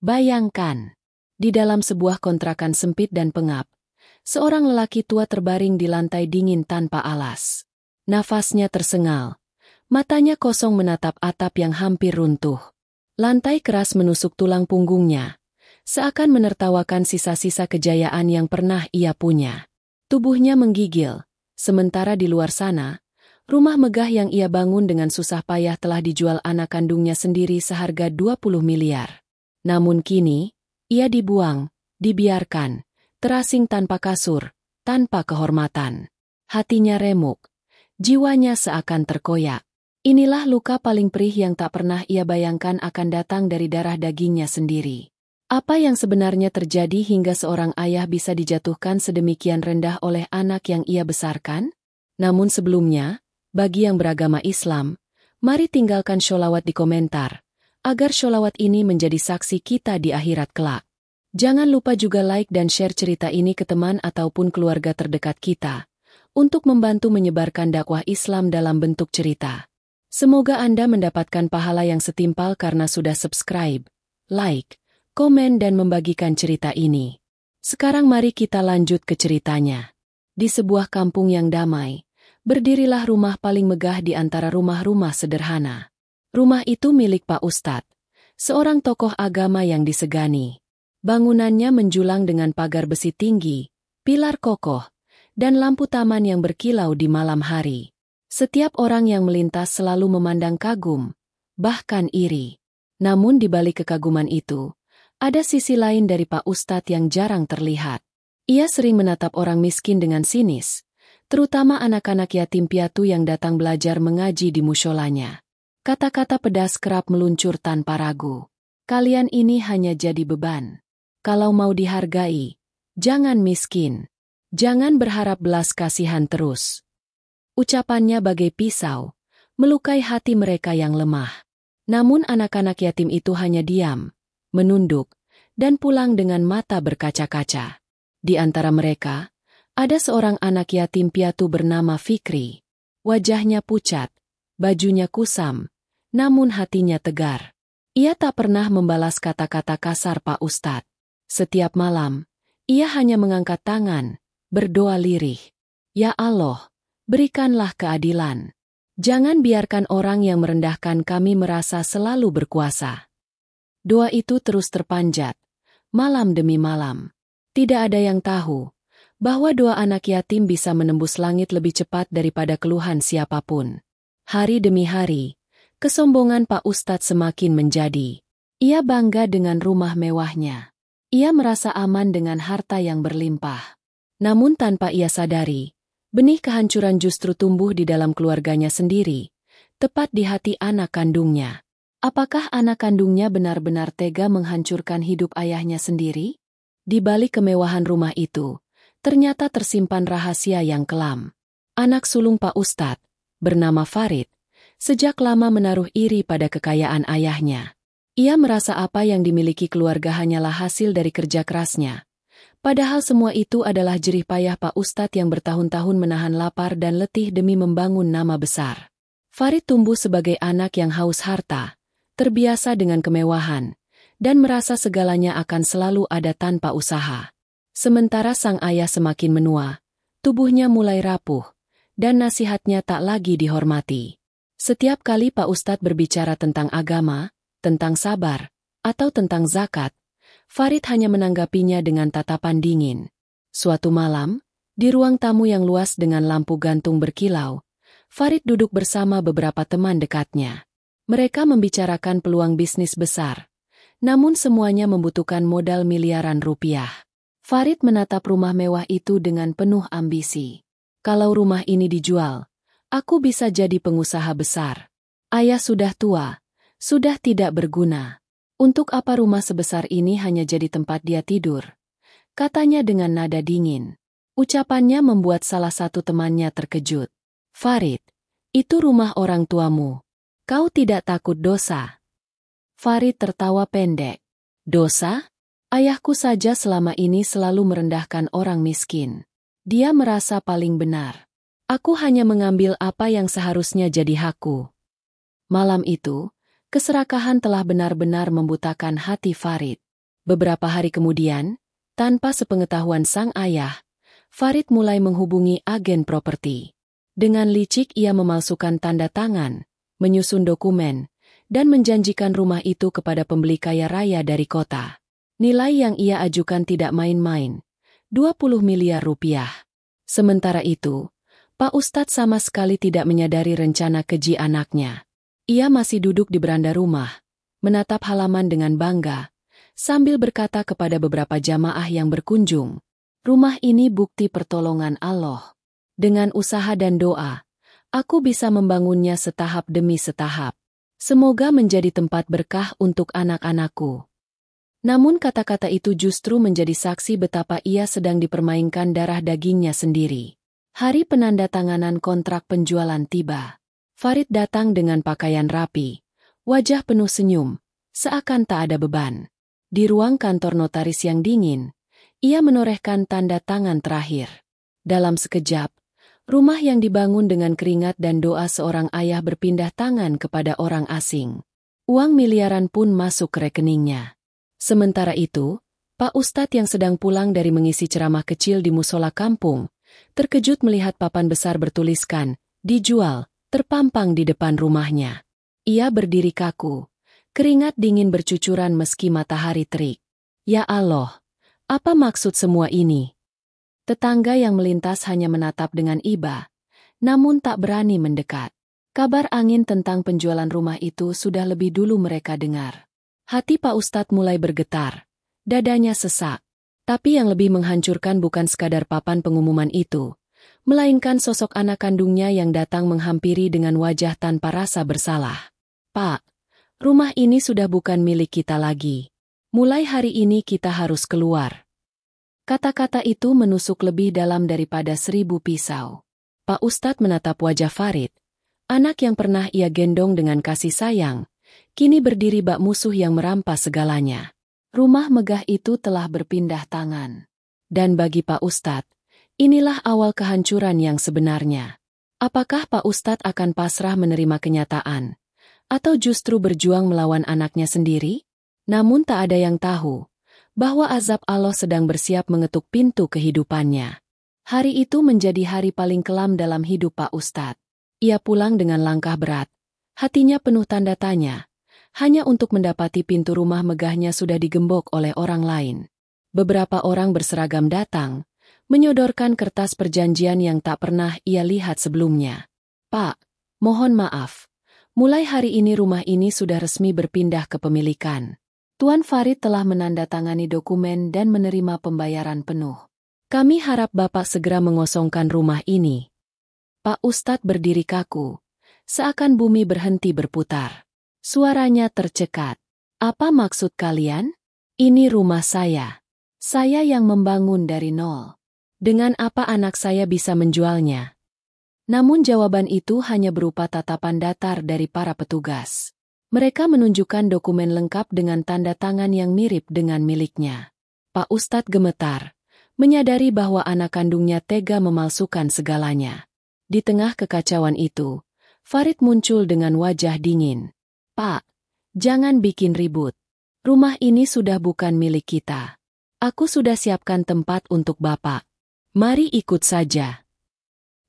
Bayangkan, di dalam sebuah kontrakan sempit dan pengap, seorang lelaki tua terbaring di lantai dingin tanpa alas. Nafasnya tersengal, matanya kosong menatap atap yang hampir runtuh. Lantai keras menusuk tulang punggungnya, seakan menertawakan sisa-sisa kejayaan yang pernah ia punya. Tubuhnya menggigil, sementara di luar sana, rumah megah yang ia bangun dengan susah payah telah dijual anak kandungnya sendiri seharga 20 miliar. Namun kini, ia dibuang, dibiarkan, terasing tanpa kasur, tanpa kehormatan. Hatinya remuk, jiwanya seakan terkoyak. Inilah luka paling perih yang tak pernah ia bayangkan akan datang dari darah dagingnya sendiri. Apa yang sebenarnya terjadi hingga seorang ayah bisa dijatuhkan sedemikian rendah oleh anak yang ia besarkan? Namun sebelumnya, bagi yang beragama Islam, mari tinggalkan sholawat di komentar, agar sholawat ini menjadi saksi kita di akhirat kelak. Jangan lupa juga like dan share cerita ini ke teman ataupun keluarga terdekat kita, untuk membantu menyebarkan dakwah Islam dalam bentuk cerita. Semoga Anda mendapatkan pahala yang setimpal karena sudah subscribe, like, komen dan membagikan cerita ini. Sekarang mari kita lanjut ke ceritanya. Di sebuah kampung yang damai, berdirilah rumah paling megah di antara rumah-rumah sederhana. Rumah itu milik Pak Ustadz, seorang tokoh agama yang disegani. Bangunannya menjulang dengan pagar besi tinggi, pilar kokoh, dan lampu taman yang berkilau di malam hari. Setiap orang yang melintas selalu memandang kagum, bahkan iri. Namun di balik kekaguman itu, ada sisi lain dari Pak Ustadz yang jarang terlihat. Ia sering menatap orang miskin dengan sinis, terutama anak-anak yatim piatu yang datang belajar mengaji di musholanya. Kata-kata pedas kerap meluncur tanpa ragu. Kalian ini hanya jadi beban. Kalau mau dihargai, jangan miskin. Jangan berharap belas kasihan terus. Ucapannya bagai pisau, melukai hati mereka yang lemah. Namun anak-anak yatim itu hanya diam, menunduk, dan pulang dengan mata berkaca-kaca. Di antara mereka, ada seorang anak yatim piatu bernama Fikri. Wajahnya pucat, bajunya kusam, namun hatinya tegar. Ia tak pernah membalas kata-kata kasar Pak Ustadz. Setiap malam, ia hanya mengangkat tangan, berdoa lirih. Ya Allah, berikanlah keadilan. Jangan biarkan orang yang merendahkan kami merasa selalu berkuasa. Doa itu terus terpanjat, malam demi malam. Tidak ada yang tahu bahwa doa anak yatim bisa menembus langit lebih cepat daripada keluhan siapapun. Hari demi hari, kesombongan Pak Ustadz semakin menjadi. Ia bangga dengan rumah mewahnya. Ia merasa aman dengan harta yang berlimpah. Namun tanpa ia sadari, benih kehancuran justru tumbuh di dalam keluarganya sendiri, tepat di hati anak kandungnya. Apakah anak kandungnya benar-benar tega menghancurkan hidup ayahnya sendiri? Di balik kemewahan rumah itu, ternyata tersimpan rahasia yang kelam. Anak sulung Pak Ustadz, bernama Farid, sejak lama menaruh iri pada kekayaan ayahnya. Ia merasa apa yang dimiliki keluarga hanyalah hasil dari kerja kerasnya. Padahal semua itu adalah jerih payah Pak Ustadz yang bertahun-tahun menahan lapar dan letih demi membangun nama besar. Farid tumbuh sebagai anak yang haus harta, terbiasa dengan kemewahan, dan merasa segalanya akan selalu ada tanpa usaha. Sementara sang ayah semakin menua, tubuhnya mulai rapuh, dan nasihatnya tak lagi dihormati. Setiap kali Pak Ustadz berbicara tentang agama, tentang sabar, atau tentang zakat, Farid hanya menanggapinya dengan tatapan dingin. Suatu malam, di ruang tamu yang luas dengan lampu gantung berkilau, Farid duduk bersama beberapa teman dekatnya. Mereka membicarakan peluang bisnis besar, namun semuanya membutuhkan modal miliaran rupiah. Farid menatap rumah mewah itu dengan penuh ambisi. Kalau rumah ini dijual, aku bisa jadi pengusaha besar. Ayah sudah tua, sudah tidak berguna. Untuk apa rumah sebesar ini hanya jadi tempat dia tidur? Katanya dengan nada dingin. Ucapannya membuat salah satu temannya terkejut. Farid, itu rumah orang tuamu. Kau tidak takut dosa? Farid tertawa pendek. Dosa? Ayahku saja selama ini selalu merendahkan orang miskin. Dia merasa paling benar. Aku hanya mengambil apa yang seharusnya jadi hakku. Malam itu, keserakahan telah benar-benar membutakan hati Farid. Beberapa hari kemudian, tanpa sepengetahuan sang ayah, Farid mulai menghubungi agen properti. Dengan licik ia memalsukan tanda tangan, menyusun dokumen, dan menjanjikan rumah itu kepada pembeli kaya raya dari kota. Nilai yang ia ajukan tidak main-main, 20 miliar rupiah. Sementara itu, Pak Ustadz sama sekali tidak menyadari rencana keji anaknya. Ia masih duduk di beranda rumah, menatap halaman dengan bangga, sambil berkata kepada beberapa jamaah yang berkunjung, "Rumah ini bukti pertolongan Allah. Dengan usaha dan doa, aku bisa membangunnya setahap demi setahap. Semoga menjadi tempat berkah untuk anak-anakku." Namun kata-kata itu justru menjadi saksi betapa ia sedang dipermainkan darah dagingnya sendiri. Hari penandatanganan kontrak penjualan tiba. Farid datang dengan pakaian rapi, wajah penuh senyum, seakan tak ada beban. Di ruang kantor notaris yang dingin, ia menorehkan tanda tangan terakhir. Dalam sekejap, rumah yang dibangun dengan keringat dan doa seorang ayah berpindah tangan kepada orang asing. Uang miliaran pun masuk ke rekeningnya. Sementara itu, Pak Ustadz yang sedang pulang dari mengisi ceramah kecil di musola kampung, terkejut melihat papan besar bertuliskan, "Dijual," terpampang di depan rumahnya. Ia berdiri kaku, keringat dingin bercucuran meski matahari terik. Ya Allah, apa maksud semua ini? Tetangga yang melintas hanya menatap dengan iba, namun tak berani mendekat. Kabar angin tentang penjualan rumah itu sudah lebih dulu mereka dengar. Hati Pak Ustadz mulai bergetar, dadanya sesak. Tapi yang lebih menghancurkan bukan sekadar papan pengumuman itu, melainkan sosok anak kandungnya yang datang menghampiri dengan wajah tanpa rasa bersalah. "Pak, rumah ini sudah bukan milik kita lagi. Mulai hari ini kita harus keluar." Kata-kata itu menusuk lebih dalam daripada 1000 pisau. Pak Ustadz menatap wajah Farid, anak yang pernah ia gendong dengan kasih sayang, kini berdiri bak musuh yang merampas segalanya. Rumah megah itu telah berpindah tangan. Dan bagi Pak Ustadz, inilah awal kehancuran yang sebenarnya. Apakah Pak Ustadz akan pasrah menerima kenyataan? Atau justru berjuang melawan anaknya sendiri? Namun tak ada yang tahu bahwa azab Allah sedang bersiap mengetuk pintu kehidupannya. Hari itu menjadi hari paling kelam dalam hidup Pak Ustadz. Ia pulang dengan langkah berat, hatinya penuh tanda tanya, hanya untuk mendapati pintu rumah megahnya sudah digembok oleh orang lain. Beberapa orang berseragam datang, menyodorkan kertas perjanjian yang tak pernah ia lihat sebelumnya. "Pak, mohon maaf. Mulai hari ini rumah ini sudah resmi berpindah kepemilikan. Tuan Farid telah menandatangani dokumen dan menerima pembayaran penuh. Kami harap Bapak segera mengosongkan rumah ini." Pak Ustadz berdiri kaku, seakan bumi berhenti berputar. Suaranya tercekat. "Apa maksud kalian? Ini rumah saya. Saya yang membangun dari nol. Dengan apa anak saya bisa menjualnya?" Namun jawaban itu hanya berupa tatapan datar dari para petugas. Mereka menunjukkan dokumen lengkap dengan tanda tangan yang mirip dengan miliknya. Pak Ustadz gemetar, menyadari bahwa anak kandungnya tega memalsukan segalanya. Di tengah kekacauan itu, Farid muncul dengan wajah dingin. "Pak, jangan bikin ribut. Rumah ini sudah bukan milik kita. Aku sudah siapkan tempat untuk Bapak. Mari ikut saja."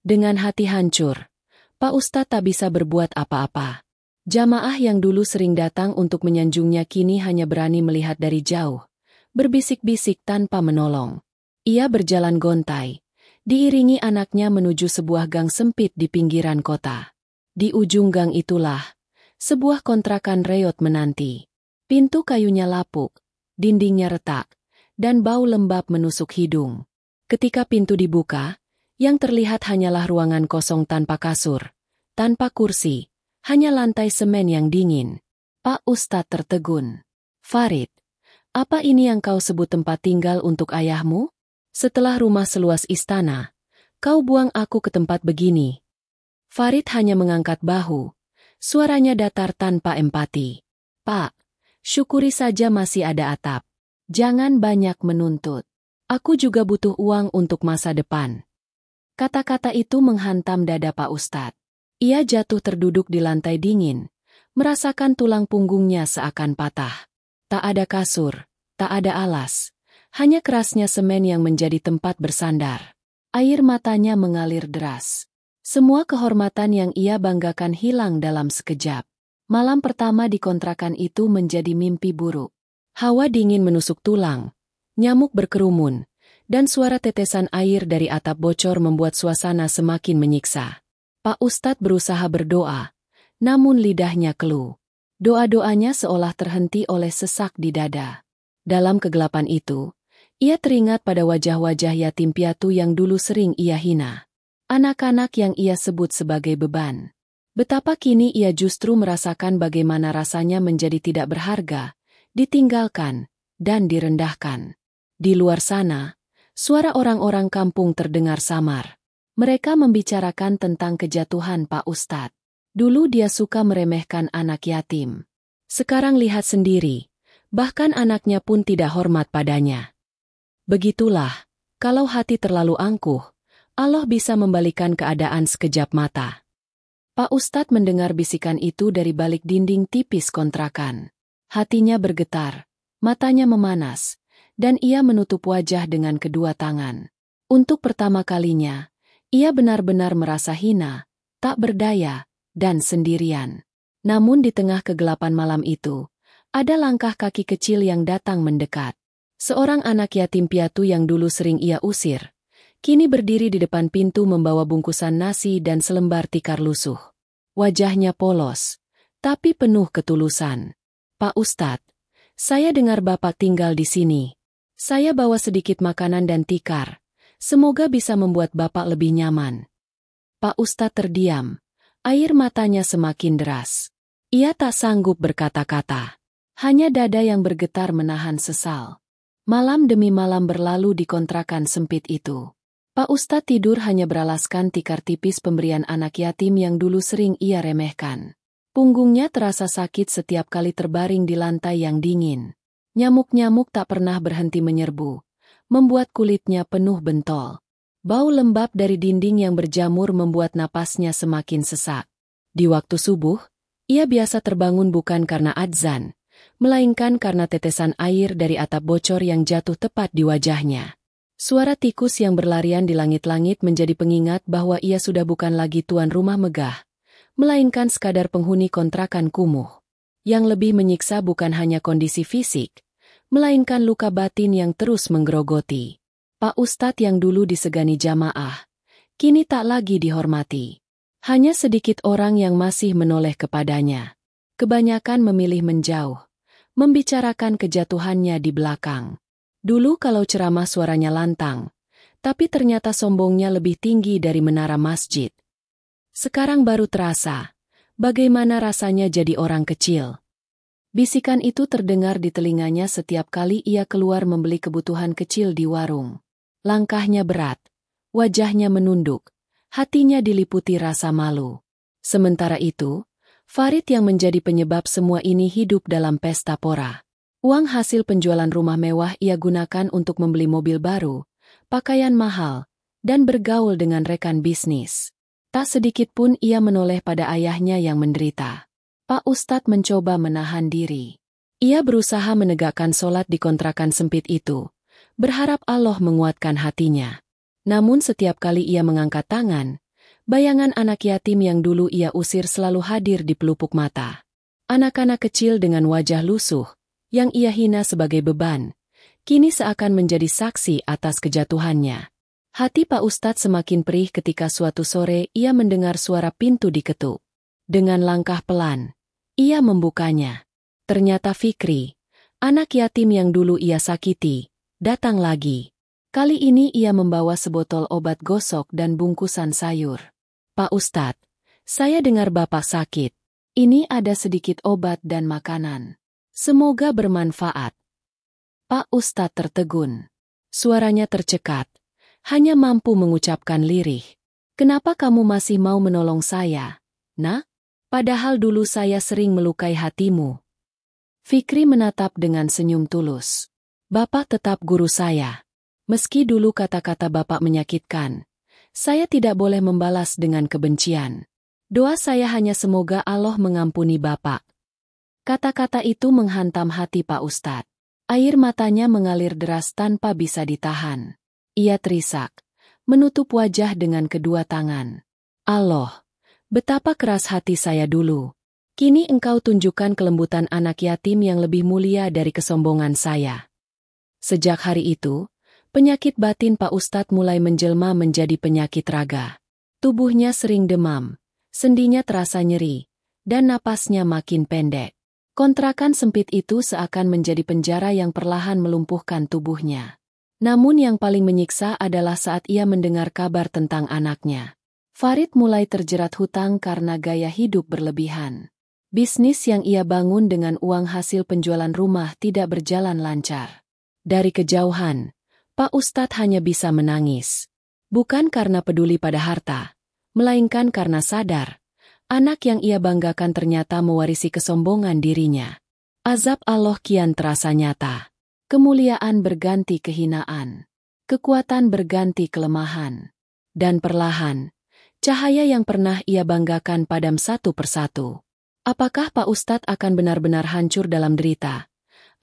Dengan hati hancur, Pak Ustadz tak bisa berbuat apa-apa. Jamaah yang dulu sering datang untuk menyanjungnya kini hanya berani melihat dari jauh, berbisik-bisik tanpa menolong. Ia berjalan gontai, diiringi anaknya menuju sebuah gang sempit di pinggiran kota. Di ujung gang itulah sebuah kontrakan reot menanti. Pintu kayunya lapuk, dindingnya retak, dan bau lembab menusuk hidung. Ketika pintu dibuka, yang terlihat hanyalah ruangan kosong tanpa kasur, tanpa kursi, hanya lantai semen yang dingin. Pak Ustadz tertegun. "Farid, apa ini yang kau sebut tempat tinggal untuk ayahmu? Setelah rumah seluas istana, kau buang aku ke tempat begini?" Farid hanya mengangkat bahu. Suaranya datar tanpa empati. "Pak, syukuri saja masih ada atap. Jangan banyak menuntut. Aku juga butuh uang untuk masa depan." Kata-kata itu menghantam dada Pak Ustadz. Ia jatuh terduduk di lantai dingin, merasakan tulang punggungnya seakan patah. Tak ada kasur, Tak ada alas, hanya kerasnya semen yang menjadi tempat bersandar. Air matanya mengalir deras. Semua kehormatan yang ia banggakan hilang dalam sekejap. Malam pertama di kontrakan itu menjadi mimpi buruk. Hawa dingin menusuk tulang, nyamuk berkerumun, dan suara tetesan air dari atap bocor membuat suasana semakin menyiksa. Pak Ustadz berusaha berdoa, namun lidahnya keluh. Doa-doanya seolah terhenti oleh sesak di dada. Dalam kegelapan itu, ia teringat pada wajah-wajah yatim piatu yang dulu sering ia hina. Anak-anak yang ia sebut sebagai beban. Betapa kini ia justru merasakan bagaimana rasanya menjadi tidak berharga, ditinggalkan, dan direndahkan. Di luar sana, suara orang-orang kampung terdengar samar. Mereka membicarakan tentang kejatuhan Pak Ustadz. Dulu dia suka meremehkan anak yatim. Sekarang lihat sendiri. Bahkan anaknya pun tidak hormat padanya. Begitulah, kalau hati terlalu angkuh, Allah bisa membalikan keadaan sekejap mata. Pak Ustadz mendengar bisikan itu dari balik dinding tipis kontrakan. Hatinya bergetar, matanya memanas, dan ia menutup wajah dengan kedua tangan. Untuk pertama kalinya, ia benar-benar merasa hina, tak berdaya, dan sendirian. Namun di tengah kegelapan malam itu, ada langkah kaki kecil yang datang mendekat. Seorang anak yatim piatu yang dulu sering ia usir, kini berdiri di depan pintu membawa bungkusan nasi dan selembar tikar lusuh. Wajahnya polos, tapi penuh ketulusan. Pak Ustadz, saya dengar Bapak tinggal di sini. Saya bawa sedikit makanan dan tikar. Semoga bisa membuat Bapak lebih nyaman. Pak Ustadz terdiam, air matanya semakin deras. Ia tak sanggup berkata-kata. Hanya dada yang bergetar menahan sesal. Malam demi malam berlalu di kontrakan sempit itu. Pak Ustadz tidur hanya beralaskan tikar tipis pemberian anak yatim yang dulu sering ia remehkan. Punggungnya terasa sakit setiap kali terbaring di lantai yang dingin. Nyamuk-nyamuk tak pernah berhenti menyerbu, membuat kulitnya penuh bentol. Bau lembab dari dinding yang berjamur membuat napasnya semakin sesak. Di waktu subuh, ia biasa terbangun bukan karena adzan, melainkan karena tetesan air dari atap bocor yang jatuh tepat di wajahnya. Suara tikus yang berlarian di langit-langit menjadi pengingat bahwa ia sudah bukan lagi tuan rumah megah, melainkan sekadar penghuni kontrakan kumuh. Yang lebih menyiksa bukan hanya kondisi fisik, melainkan luka batin yang terus menggerogoti. Pak Ustadz yang dulu disegani jamaah, kini tak lagi dihormati. Hanya sedikit orang yang masih menoleh kepadanya. Kebanyakan memilih menjauh, membicarakan kejatuhannya di belakang. Dulu kalau ceramah suaranya lantang, tapi ternyata sombongnya lebih tinggi dari menara masjid. Sekarang baru terasa, bagaimana rasanya jadi orang kecil. Bisikan itu terdengar di telinganya setiap kali ia keluar membeli kebutuhan kecil di warung. Langkahnya berat, wajahnya menunduk, hatinya diliputi rasa malu. Sementara itu, Farid yang menjadi penyebab semua ini hidup dalam pesta pora. Uang hasil penjualan rumah mewah ia gunakan untuk membeli mobil baru, pakaian mahal, dan bergaul dengan rekan bisnis. Tak sedikit pun ia menoleh pada ayahnya yang menderita. Pak Ustadz mencoba menahan diri. Ia berusaha menegakkan sholat di kontrakan sempit itu, berharap Allah menguatkan hatinya. Namun setiap kali ia mengangkat tangan, bayangan anak yatim yang dulu ia usir selalu hadir di pelupuk mata. Anak-anak kecil dengan wajah lusuh, yang ia hina sebagai beban, kini seakan menjadi saksi atas kejatuhannya. Hati Pak Ustadz semakin perih ketika suatu sore ia mendengar suara pintu diketuk. Dengan langkah pelan, ia membukanya. Ternyata Fikri, anak yatim yang dulu ia sakiti, datang lagi. Kali ini ia membawa sebotol obat gosok dan bungkusan sayur. Pak Ustadz, saya dengar Bapak sakit. Ini ada sedikit obat dan makanan. Semoga bermanfaat. Pak Ustadz tertegun. Suaranya tercekat. Hanya mampu mengucapkan lirih. Kenapa kamu masih mau menolong saya, Nak? Padahal dulu saya sering melukai hatimu. Fikri menatap dengan senyum tulus. Bapak tetap guru saya. Meski dulu kata-kata Bapak menyakitkan, saya tidak boleh membalas dengan kebencian. Doa saya hanya semoga Allah mengampuni Bapak. Kata-kata itu menghantam hati Pak Ustadz. Air matanya mengalir deras tanpa bisa ditahan. Ia terisak, menutup wajah dengan kedua tangan. Allah, betapa keras hati saya dulu. Kini engkau tunjukkan kelembutan anak yatim yang lebih mulia dari kesombongan saya. Sejak hari itu, penyakit batin Pak Ustadz mulai menjelma menjadi penyakit raga. Tubuhnya sering demam, sendinya terasa nyeri, dan napasnya makin pendek. Kontrakan sempit itu seakan menjadi penjara yang perlahan melumpuhkan tubuhnya. Namun yang paling menyiksa adalah saat ia mendengar kabar tentang anaknya. Farid mulai terjerat hutang karena gaya hidup berlebihan. Bisnis yang ia bangun dengan uang hasil penjualan rumah tidak berjalan lancar. Dari kejauhan, Pak Ustadz hanya bisa menangis. Bukan karena peduli pada harta, melainkan karena sadar, anak yang ia banggakan ternyata mewarisi kesombongan dirinya. Azab Allah kian terasa nyata. Kemuliaan berganti kehinaan. Kekuatan berganti kelemahan. Dan perlahan, cahaya yang pernah ia banggakan padam satu persatu. Apakah Pak Ustadz akan benar-benar hancur dalam derita?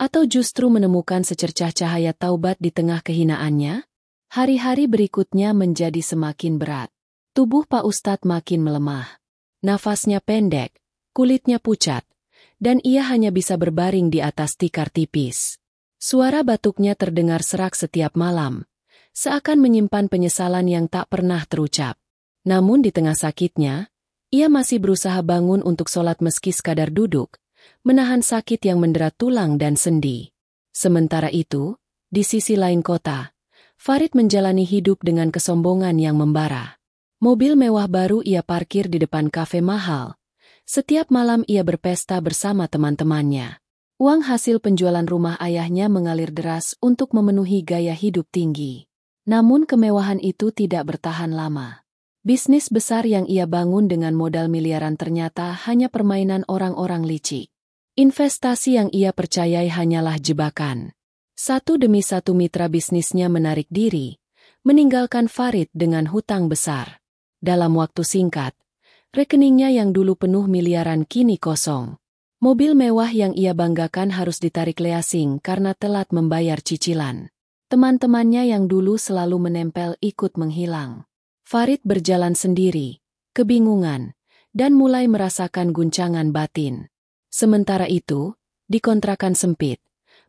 Atau justru menemukan secercah cahaya taubat di tengah kehinaannya? Hari-hari berikutnya menjadi semakin berat. Tubuh Pak Ustadz makin melemah. Nafasnya pendek, kulitnya pucat, dan ia hanya bisa berbaring di atas tikar tipis. Suara batuknya terdengar serak setiap malam, seakan menyimpan penyesalan yang tak pernah terucap. Namun di tengah sakitnya, ia masih berusaha bangun untuk sholat meski sekadar duduk, menahan sakit yang mendera tulang dan sendi. Sementara itu, di sisi lain kota, Farid menjalani hidup dengan kesombongan yang membara. Mobil mewah baru ia parkir di depan kafe mahal. Setiap malam ia berpesta bersama teman-temannya. Uang hasil penjualan rumah ayahnya mengalir deras untuk memenuhi gaya hidup tinggi. Namun kemewahan itu tidak bertahan lama. Bisnis besar yang ia bangun dengan modal miliaran ternyata hanya permainan orang-orang licik. Investasi yang ia percayai hanyalah jebakan. Satu demi satu mitra bisnisnya menarik diri, meninggalkan Farid dengan hutang besar. Dalam waktu singkat, rekeningnya yang dulu penuh miliaran kini kosong. Mobil mewah yang ia banggakan harus ditarik leasing karena telat membayar cicilan. Teman-temannya yang dulu selalu menempel ikut menghilang. Farid berjalan sendiri, kebingungan, dan mulai merasakan guncangan batin. Sementara itu, di kontrakan sempit,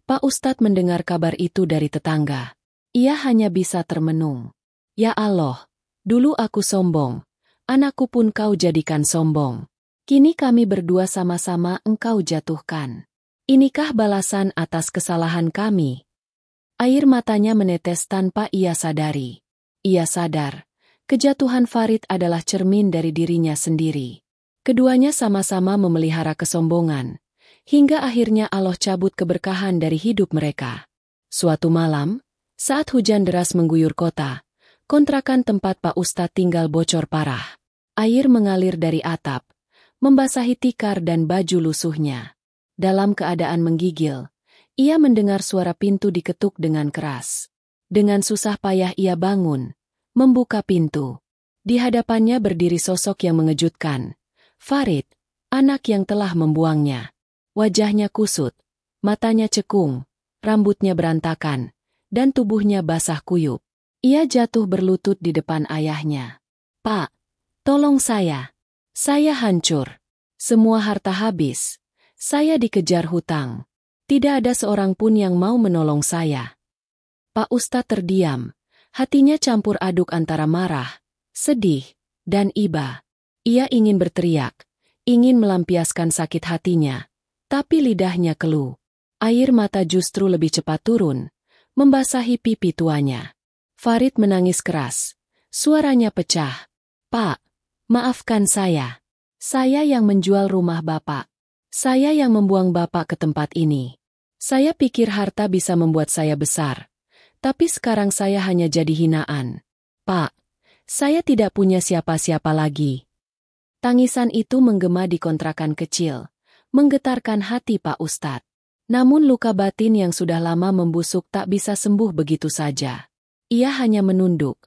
Pak Ustadz mendengar kabar itu dari tetangga. Ia hanya bisa termenung. Ya Allah, dulu aku sombong, anakku pun kau jadikan sombong. Kini kami berdua sama-sama engkau jatuhkan. Inikah balasan atas kesalahan kami? Air matanya menetes tanpa ia sadari. Ia sadar, kejatuhan Farid adalah cermin dari dirinya sendiri. Keduanya sama-sama memelihara kesombongan, hingga akhirnya Allah cabut keberkahan dari hidup mereka. Suatu malam, saat hujan deras mengguyur kota, kontrakan tempat Pak Ustadz tinggal bocor parah. Air mengalir dari atap, membasahi tikar dan baju lusuhnya. Dalam keadaan menggigil, ia mendengar suara pintu diketuk dengan keras. Dengan susah payah ia bangun, membuka pintu. Di hadapannya berdiri sosok yang mengejutkan. Farid, anak yang telah membuangnya. Wajahnya kusut, matanya cekung, rambutnya berantakan, dan tubuhnya basah kuyup. Ia jatuh berlutut di depan ayahnya. Pak, tolong saya. Saya hancur. Semua harta habis. Saya dikejar hutang. Tidak ada seorang pun yang mau menolong saya. Pak Ustadz terdiam. Hatinya campur aduk antara marah, sedih, dan iba. Ia ingin berteriak, ingin melampiaskan sakit hatinya, tapi lidahnya keluh. Air mata justru lebih cepat turun, membasahi pipi tuanya. Farid menangis keras, suaranya pecah. Pak, maafkan saya. Saya yang menjual rumah Bapak. Saya yang membuang Bapak ke tempat ini. Saya pikir harta bisa membuat saya besar. Tapi sekarang saya hanya jadi hinaan. Pak, saya tidak punya siapa-siapa lagi. Tangisan itu menggema di kontrakan kecil, menggetarkan hati Pak Ustadz. Namun luka batin yang sudah lama membusuk tak bisa sembuh begitu saja. Ia hanya menunduk,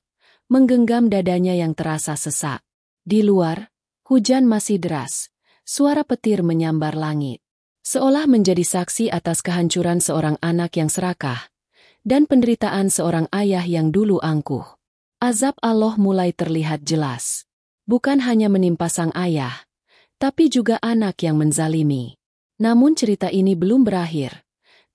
menggenggam dadanya yang terasa sesak. Di luar, hujan masih deras, suara petir menyambar langit. seolah menjadi saksi atas kehancuran seorang anak yang serakah dan penderitaan seorang ayah yang dulu angkuh. Azab Allah mulai terlihat jelas. Bukan hanya menimpa sang ayah, tapi juga anak yang menzalimi. Namun cerita ini belum berakhir,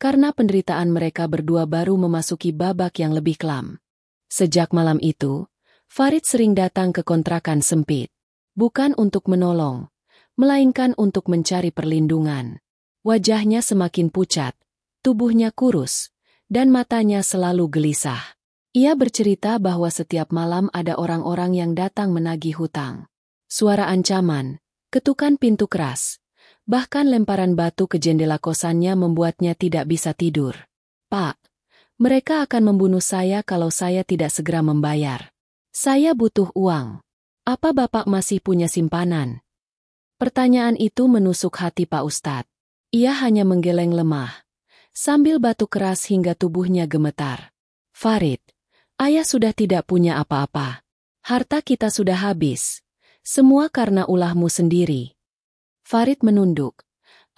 karena penderitaan mereka berdua baru memasuki babak yang lebih kelam. Sejak malam itu, Farid sering datang ke kontrakan sempit. Bukan untuk menolong, melainkan untuk mencari perlindungan. Wajahnya semakin pucat, tubuhnya kurus, dan matanya selalu gelisah. Ia bercerita bahwa setiap malam ada orang-orang yang datang menagih hutang. Suara ancaman, ketukan pintu keras, bahkan lemparan batu ke jendela kosannya membuatnya tidak bisa tidur. "Pak, mereka akan membunuh saya kalau saya tidak segera membayar. Saya butuh uang. Apa Bapak masih punya simpanan?" Pertanyaan itu menusuk hati Pak Ustadz. Ia hanya menggeleng lemah, sambil batu keras hingga tubuhnya gemetar. "Farid, ayah sudah tidak punya apa-apa. Harta kita sudah habis. Semua karena ulahmu sendiri." Farid menunduk.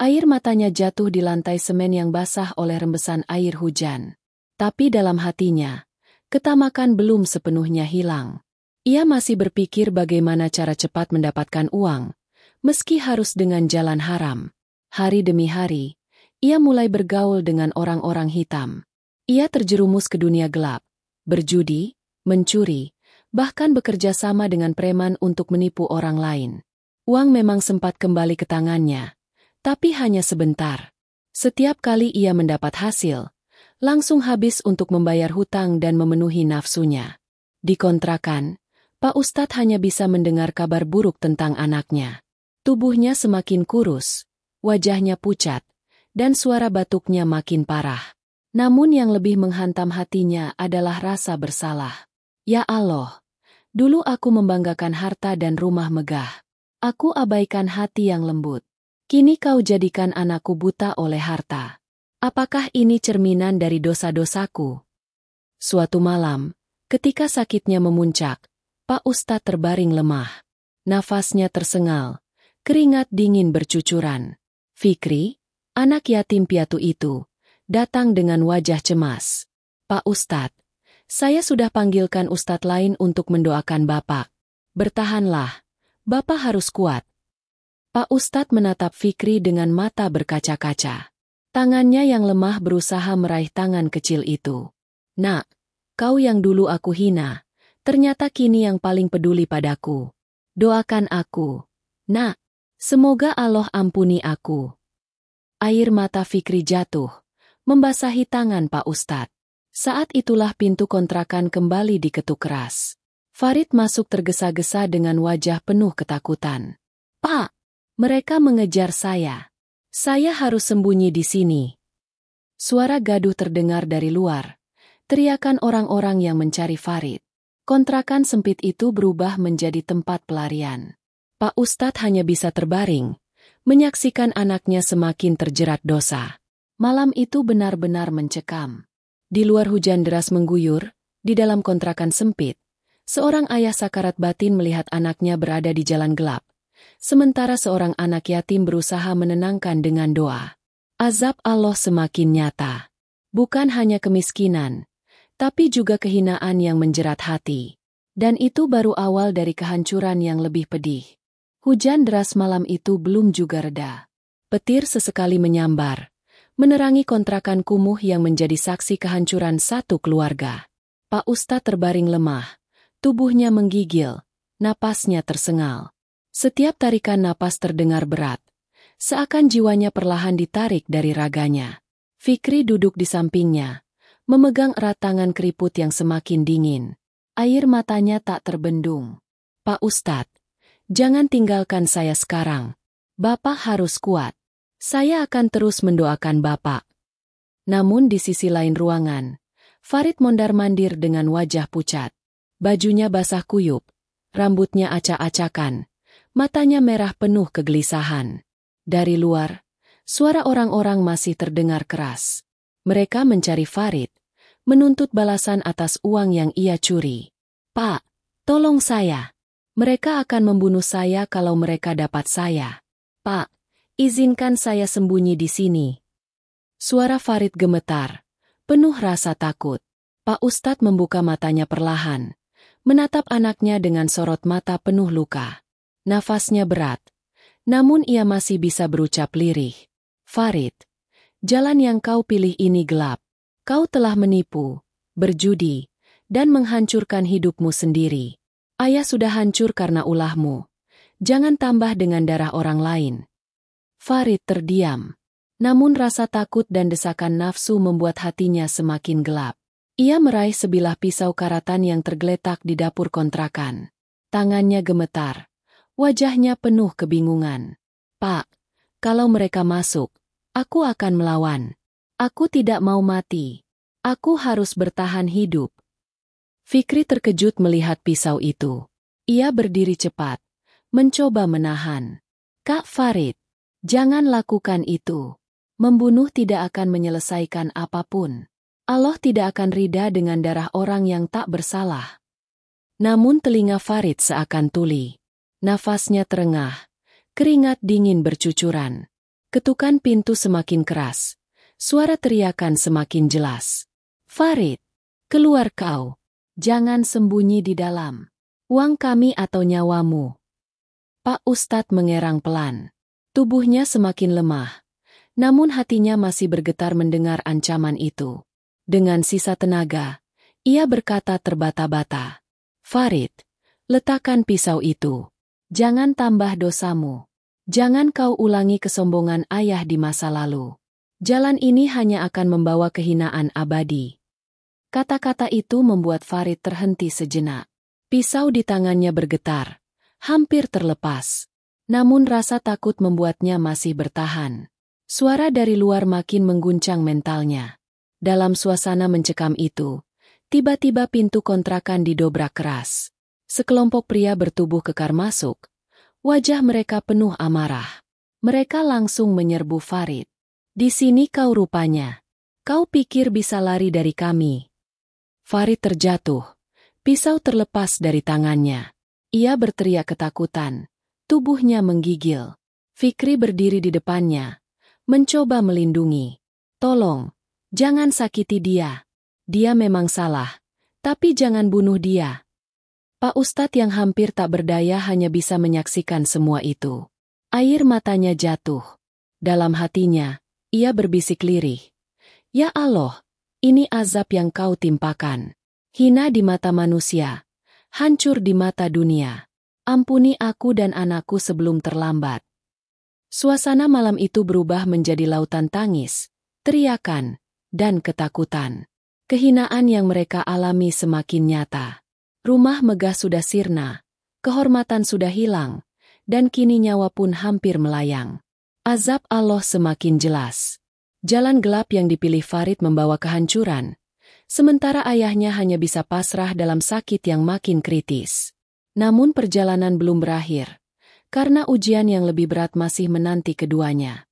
Air matanya jatuh di lantai semen yang basah oleh rembesan air hujan. Tapi dalam hatinya, ketamakan belum sepenuhnya hilang. Ia masih berpikir bagaimana cara cepat mendapatkan uang, meski harus dengan jalan haram. Hari demi hari, ia mulai bergaul dengan orang-orang hitam. Ia terjerumus ke dunia gelap, berjudi, mencuri, bahkan bekerja sama dengan preman untuk menipu orang lain. Uang memang sempat kembali ke tangannya, tapi hanya sebentar. Setiap kali ia mendapat hasil, langsung habis untuk membayar hutang dan memenuhi nafsunya. Di kontrakan, Pak Ustadz hanya bisa mendengar kabar buruk tentang anaknya. Tubuhnya semakin kurus, wajahnya pucat, dan suara batuknya makin parah. Namun yang lebih menghantam hatinya adalah rasa bersalah. "Ya Allah, dulu aku membanggakan harta dan rumah megah. Aku abaikan hati yang lembut. Kini kau jadikan anakku buta oleh harta. Apakah ini cerminan dari dosa-dosaku?" Suatu malam, ketika sakitnya memuncak, Pak Ustadz terbaring lemah. Nafasnya tersengal, keringat dingin bercucuran. Fikri, anak yatim piatu itu, datang dengan wajah cemas. "Pak Ustadz, saya sudah panggilkan ustadz lain untuk mendoakan Bapak. Bertahanlah, Bapak harus kuat." Pak Ustadz menatap Fikri dengan mata berkaca-kaca. Tangannya yang lemah berusaha meraih tangan kecil itu. "Nak, kau yang dulu aku hina, ternyata kini yang paling peduli padaku. Doakan aku, Nak. Semoga Allah ampuni aku." Air mata Fikri jatuh, membasahi tangan Pak Ustadz. Saat itulah pintu kontrakan kembali diketuk keras. Farid masuk tergesa-gesa dengan wajah penuh ketakutan. "Pak, mereka mengejar saya. Saya harus sembunyi di sini." Suara gaduh terdengar dari luar, teriakan orang-orang yang mencari Farid. Kontrakan sempit itu berubah menjadi tempat pelarian. Pak Ustadz hanya bisa terbaring, menyaksikan anaknya semakin terjerat dosa. Malam itu benar-benar mencekam. Di luar hujan deras mengguyur, di dalam kontrakan sempit, seorang ayah sakarat batin melihat anaknya berada di jalan gelap, sementara seorang anak yatim berusaha menenangkan dengan doa. Azab Allah semakin nyata. Bukan hanya kemiskinan, tapi juga kehinaan yang menjerat hati. Dan itu baru awal dari kehancuran yang lebih pedih. Hujan deras malam itu belum juga reda. Petir sesekali menyambar, menerangi kontrakan kumuh yang menjadi saksi kehancuran satu keluarga. Pak Ustadz terbaring lemah, tubuhnya menggigil, napasnya tersengal. Setiap tarikan napas terdengar berat, seakan jiwanya perlahan ditarik dari raganya. Fikri duduk di sampingnya, memegang erat tangan keriput yang semakin dingin. Air matanya tak terbendung. "Pak Ustadz, jangan tinggalkan saya sekarang. Bapak harus kuat. Saya akan terus mendoakan Bapak." Namun di sisi lain ruangan, Farid mondar-mandir dengan wajah pucat. Bajunya basah kuyup, rambutnya acak-acakan, matanya merah penuh kegelisahan. Dari luar, suara orang-orang masih terdengar keras. Mereka mencari Farid, menuntut balasan atas uang yang ia curi. "Pak, tolong saya. Mereka akan membunuh saya kalau mereka dapat saya. Pak, Izinkan saya sembunyi di sini. Suara Farid gemetar, penuh rasa takut. Pak Ustadz membuka matanya perlahan, menatap anaknya dengan sorot mata penuh luka. Nafasnya berat, namun ia masih bisa berucap lirih. Farid, jalan yang kau pilih ini gelap. Kau telah menipu, berjudi, dan menghancurkan hidupmu sendiri. Ayah sudah hancur karena ulahmu. Jangan tambah dengan darah orang lain. Farid terdiam. Namun rasa takut dan desakan nafsu membuat hatinya semakin gelap. Ia meraih sebilah pisau karatan yang tergeletak di dapur kontrakan. Tangannya gemetar. Wajahnya penuh kebingungan. Pak, kalau mereka masuk, aku akan melawan. Aku tidak mau mati. Aku harus bertahan hidup. Fikri terkejut melihat pisau itu. Ia berdiri cepat, mencoba menahan. Kak Farid, jangan lakukan itu. Membunuh tidak akan menyelesaikan apapun. Allah tidak akan ridha dengan darah orang yang tak bersalah. Namun telinga Farid seakan tuli. Nafasnya terengah. Keringat dingin bercucuran. Ketukan pintu semakin keras. Suara teriakan semakin jelas. Farid, keluar kau. Jangan sembunyi di dalam. Uang kami atau nyawamu. Pak Ustadz mengerang pelan. Tubuhnya semakin lemah. Namun hatinya masih bergetar mendengar ancaman itu. Dengan sisa tenaga, ia berkata terbata-bata. Farid, letakkan pisau itu. Jangan tambah dosamu. Jangan kau ulangi kesombongan ayah di masa lalu. Jalan ini hanya akan membawa kehinaan abadi. Kata-kata itu membuat Farid terhenti sejenak. Pisau di tangannya bergetar, hampir terlepas. Namun rasa takut membuatnya masih bertahan. Suara dari luar makin mengguncang mentalnya. Dalam suasana mencekam itu, tiba-tiba pintu kontrakan didobrak keras. Sekelompok pria bertubuh kekar masuk. Wajah mereka penuh amarah. Mereka langsung menyerbu Farid. Di sini kau rupanya. Kau pikir bisa lari dari kami. Farid terjatuh. Pisau terlepas dari tangannya. Ia berteriak ketakutan. Tubuhnya menggigil. Fikri berdiri di depannya. Mencoba melindungi. Tolong, jangan sakiti dia. Dia memang salah. Tapi jangan bunuh dia. Pak Ustadz yang hampir tak berdaya hanya bisa menyaksikan semua itu. Air matanya jatuh. Dalam hatinya, ia berbisik lirih. Ya Allah, ini azab yang kau timpakan. Hina di mata manusia. Hancur di mata dunia. Ampuni aku dan anakku sebelum terlambat. Suasana malam itu berubah menjadi lautan tangis, teriakan, dan ketakutan. Kehinaan yang mereka alami semakin nyata. Rumah megah sudah sirna, kehormatan sudah hilang, dan kini nyawa pun hampir melayang. Azab Allah semakin jelas. Jalan gelap yang dipilih Farid membawa kehancuran, sementara ayahnya hanya bisa pasrah dalam sakit yang makin kritis. Namun perjalanan belum berakhir. Karena ujian yang lebih berat masih menanti keduanya.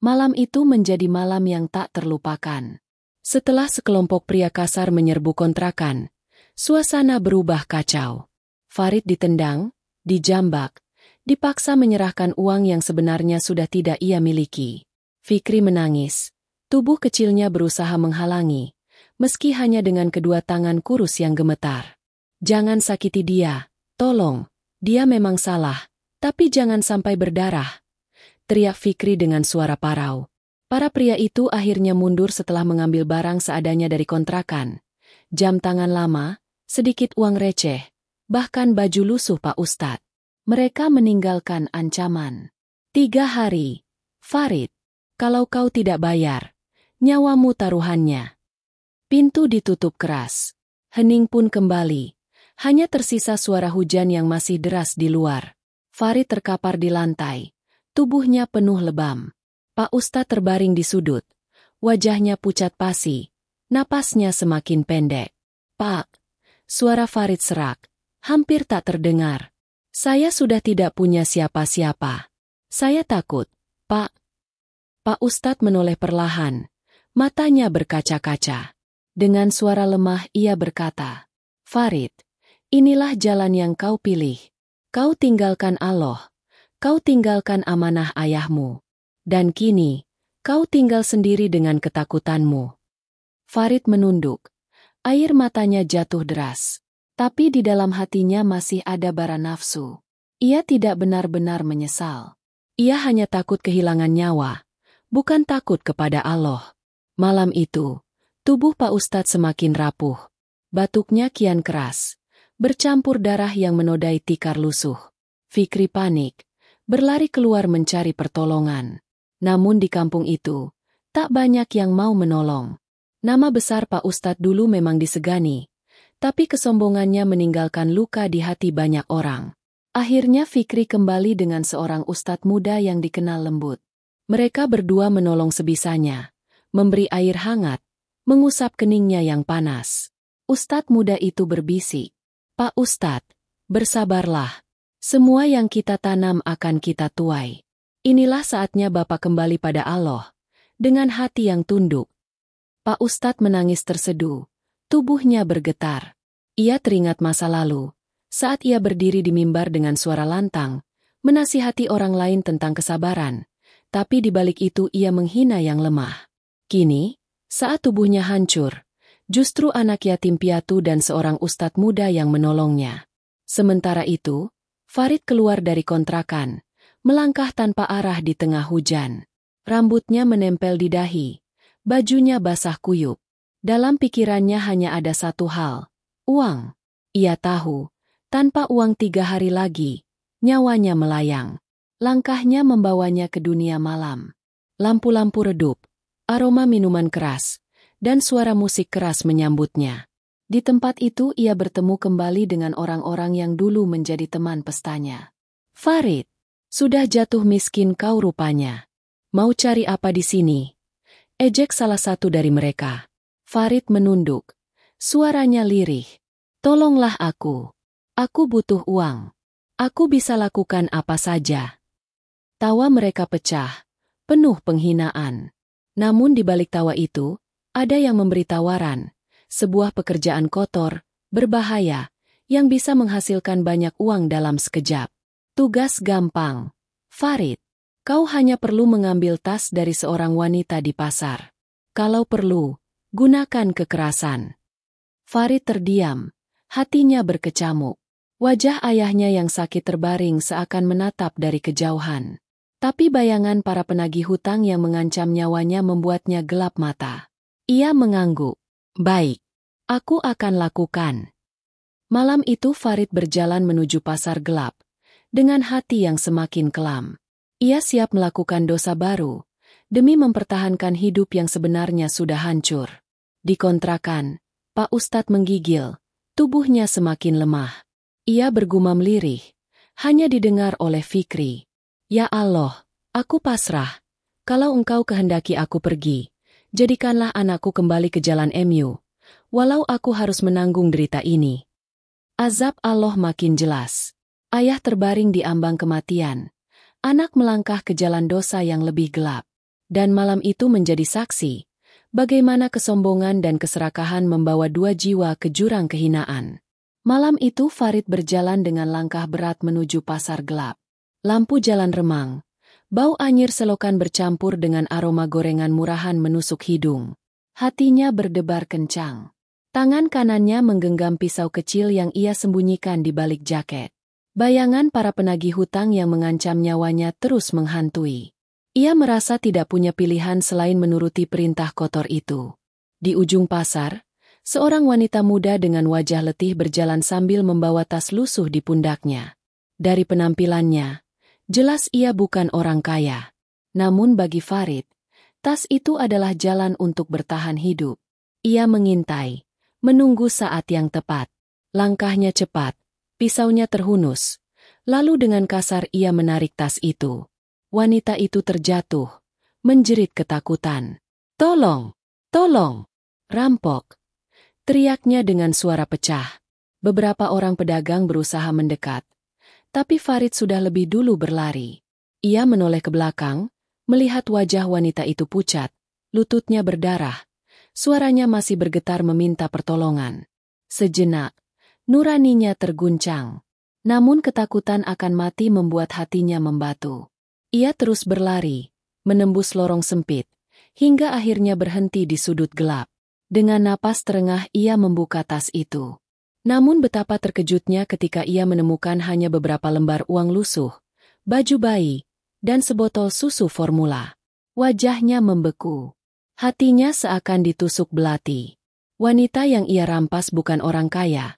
Malam itu menjadi malam yang tak terlupakan. Setelah sekelompok pria kasar menyerbu kontrakan, suasana berubah kacau. Farid ditendang, dijambak, dipaksa menyerahkan uang yang sebenarnya sudah tidak ia miliki. Fikri menangis. Tubuh kecilnya berusaha menghalangi. Meski hanya dengan kedua tangan kurus yang gemetar. Jangan sakiti dia, tolong, dia memang salah, tapi jangan sampai berdarah. Teriak Fikri dengan suara parau. Para pria itu akhirnya mundur setelah mengambil barang seadanya dari kontrakan. Jam tangan lama, sedikit uang receh, bahkan baju lusuh Pak Ustadz. Mereka meninggalkan ancaman. 3 hari. Farid, kalau kau tidak bayar, nyawamu taruhannya. Pintu ditutup keras. Hening pun kembali. Hanya tersisa suara hujan yang masih deras di luar. Farid terkapar di lantai. Tubuhnya penuh lebam. Pak Ustadz terbaring di sudut. Wajahnya pucat pasi. Napasnya semakin pendek. Pak, suara Farid serak. Hampir tak terdengar. Saya sudah tidak punya siapa-siapa. Saya takut, Pak. Pak Ustadz menoleh perlahan. Matanya berkaca-kaca. Dengan suara lemah ia berkata, Farid, Inilah jalan yang kau pilih. Kau tinggalkan Allah. Kau tinggalkan amanah ayahmu. Dan kini, kau tinggal sendiri dengan ketakutanmu. Farid menunduk. Air matanya jatuh deras. Tapi di dalam hatinya masih ada bara nafsu. Ia tidak benar-benar menyesal. Ia hanya takut kehilangan nyawa, bukan takut kepada Allah. Malam itu, tubuh Pak Ustadz semakin rapuh. Batuknya kian keras, bercampur darah yang menodai tikar lusuh. Fikri panik, berlari keluar mencari pertolongan. Namun di kampung itu, tak banyak yang mau menolong. Nama besar Pak Ustadz dulu memang disegani, tapi kesombongannya meninggalkan luka di hati banyak orang. Akhirnya Fikri kembali dengan seorang ustadz muda yang dikenal lembut. Mereka berdua menolong sebisanya, memberi air hangat, mengusap keningnya yang panas. Ustadz muda itu berbisik, "Pak Ustadz, bersabarlah. Semua yang kita tanam akan kita tuai. Inilah saatnya Bapak kembali pada Allah, dengan hati yang tunduk." Pak Ustadz menangis terseduh, tubuhnya bergetar. Ia teringat masa lalu. Saat ia berdiri di mimbar dengan suara lantang, menasihati orang lain tentang kesabaran, tapi di balik itu ia menghina yang lemah. Kini, saat tubuhnya hancur, justru anak yatim piatu dan seorang ustadz muda yang menolongnya. Sementara itu, Farid keluar dari kontrakan, melangkah tanpa arah di tengah hujan. Rambutnya menempel di dahi, bajunya basah kuyup. Dalam pikirannya hanya ada satu hal, uang. Ia tahu, tanpa uang 3 hari lagi, nyawanya melayang. Langkahnya membawanya ke dunia malam. Lampu-lampu redup, aroma minuman keras, dan suara musik keras menyambutnya. Di tempat itu ia bertemu kembali dengan orang-orang yang dulu menjadi teman pestanya. "Farid, sudah jatuh miskin kau rupanya. Mau cari apa di sini?" ejek salah satu dari mereka. Farid menunduk, suaranya lirih. "Tolonglah aku. Aku butuh uang. Aku bisa lakukan apa saja." Tawa mereka pecah, penuh penghinaan. Namun di balik tawa itu, ada yang memberi tawaran, sebuah pekerjaan kotor, berbahaya, yang bisa menghasilkan banyak uang dalam sekejap. Tugas gampang. "Farid, kau hanya perlu mengambil tas dari seorang wanita di pasar. Kalau perlu, gunakan kekerasan." Farid terdiam, hatinya berkecamuk. Wajah ayahnya yang sakit terbaring seakan menatap dari kejauhan. Tapi bayangan para penagih hutang yang mengancam nyawanya membuatnya gelap mata. Ia mengangguk. "Baik, aku akan lakukan." Malam itu Farid berjalan menuju pasar gelap, dengan hati yang semakin kelam. Ia siap melakukan dosa baru, demi mempertahankan hidup yang sebenarnya sudah hancur. Di kontrakan, Pak Ustadz menggigil, tubuhnya semakin lemah. Ia bergumam lirih, hanya didengar oleh Fikri. "Ya Allah, aku pasrah. Kalau Engkau kehendaki aku pergi, jadikanlah anakku kembali ke jalan MU, walau aku harus menanggung derita ini." Azab Allah makin jelas. Ayah terbaring di ambang kematian. Anak melangkah ke jalan dosa yang lebih gelap. Dan malam itu menjadi saksi, bagaimana kesombongan dan keserakahan membawa 2 jiwa ke jurang kehinaan. Malam itu Farid berjalan dengan langkah berat menuju pasar gelap. Lampu jalan remang. Bau anyir selokan bercampur dengan aroma gorengan murahan menusuk hidung. Hatinya berdebar kencang. Tangan kanannya menggenggam pisau kecil yang ia sembunyikan di balik jaket. Bayangan para penagih hutang yang mengancam nyawanya terus menghantui. Ia merasa tidak punya pilihan selain menuruti perintah kotor itu. Di ujung pasar, seorang wanita muda dengan wajah letih berjalan sambil membawa tas lusuh di pundaknya. Dari penampilannya, jelas ia bukan orang kaya. Namun bagi Farid, tas itu adalah jalan untuk bertahan hidup. Ia mengintai, menunggu saat yang tepat. Langkahnya cepat, pisaunya terhunus. Lalu dengan kasar ia menarik tas itu. Wanita itu terjatuh, menjerit ketakutan. "Tolong! Tolong! Rampok!" teriaknya dengan suara pecah. Beberapa orang pedagang berusaha mendekat, tapi Farid sudah lebih dulu berlari. Ia menoleh ke belakang, melihat wajah wanita itu pucat, lututnya berdarah, suaranya masih bergetar meminta pertolongan. Sejenak, Nuraninya terguncang. Namun ketakutan akan mati membuat hatinya membatu. Ia terus berlari, menembus lorong sempit, hingga akhirnya berhenti di sudut gelap. Dengan napas terengah ia membuka tas itu. Namun betapa terkejutnya ketika ia menemukan hanya beberapa lembar uang lusuh, baju bayi, dan sebotol susu formula. Wajahnya membeku. Hatinya seakan ditusuk belati. Wanita yang ia rampas bukan orang kaya,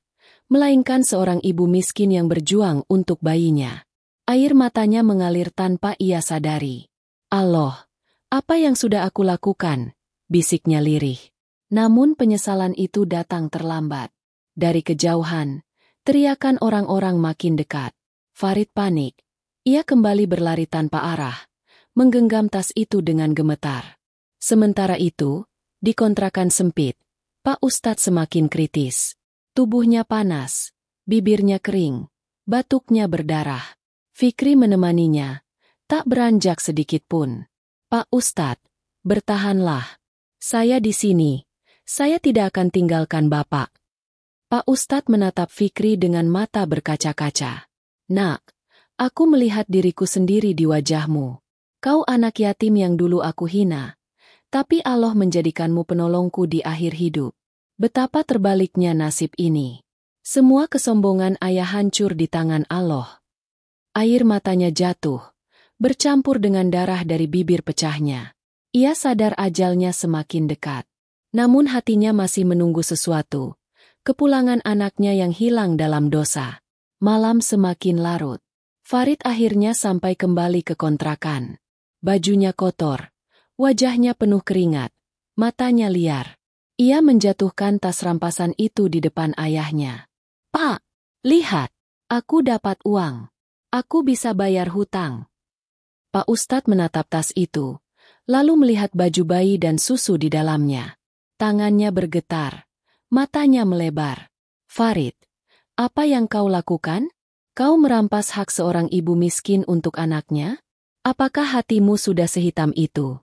melainkan seorang ibu miskin yang berjuang untuk bayinya. Air matanya mengalir tanpa ia sadari. Allah, apa yang sudah aku lakukan? Bisiknya lirih. Namun penyesalan itu datang terlambat. Dari kejauhan, teriakan orang-orang makin dekat. Farid panik. Ia kembali berlari tanpa arah, menggenggam tas itu dengan gemetar. Sementara itu, di kontrakan sempit, Pak Ustadz semakin kritis. Tubuhnya panas, bibirnya kering, batuknya berdarah. Fikri menemaninya, tak beranjak sedikit pun. Pak Ustadz, bertahanlah. Saya di sini, saya tidak akan tinggalkan Bapak. Pak Ustadz menatap Fikri dengan mata berkaca-kaca. Nak, aku melihat diriku sendiri di wajahmu. Kau anak yatim yang dulu aku hina, tapi Allah menjadikanmu penolongku di akhir hidup. Betapa terbaliknya nasib ini. Semua kesombongan ayah hancur di tangan Allah. Air matanya jatuh, bercampur dengan darah dari bibir pecahnya. Ia sadar ajalnya semakin dekat. Namun hatinya masih menunggu sesuatu. Kepulangan anaknya yang hilang dalam dosa. Malam semakin larut. Farid akhirnya sampai kembali ke kontrakan. Bajunya kotor, wajahnya penuh keringat, matanya liar. Ia menjatuhkan tas rampasan itu di depan ayahnya. Pak, lihat, aku dapat uang. Aku bisa bayar hutang. Pak Ustadz menatap tas itu, lalu melihat baju bayi dan susu di dalamnya. Tangannya bergetar, matanya melebar. Farid, apa yang kau lakukan? Kau merampas hak seorang ibu miskin untuk anaknya? Apakah hatimu sudah sehitam itu?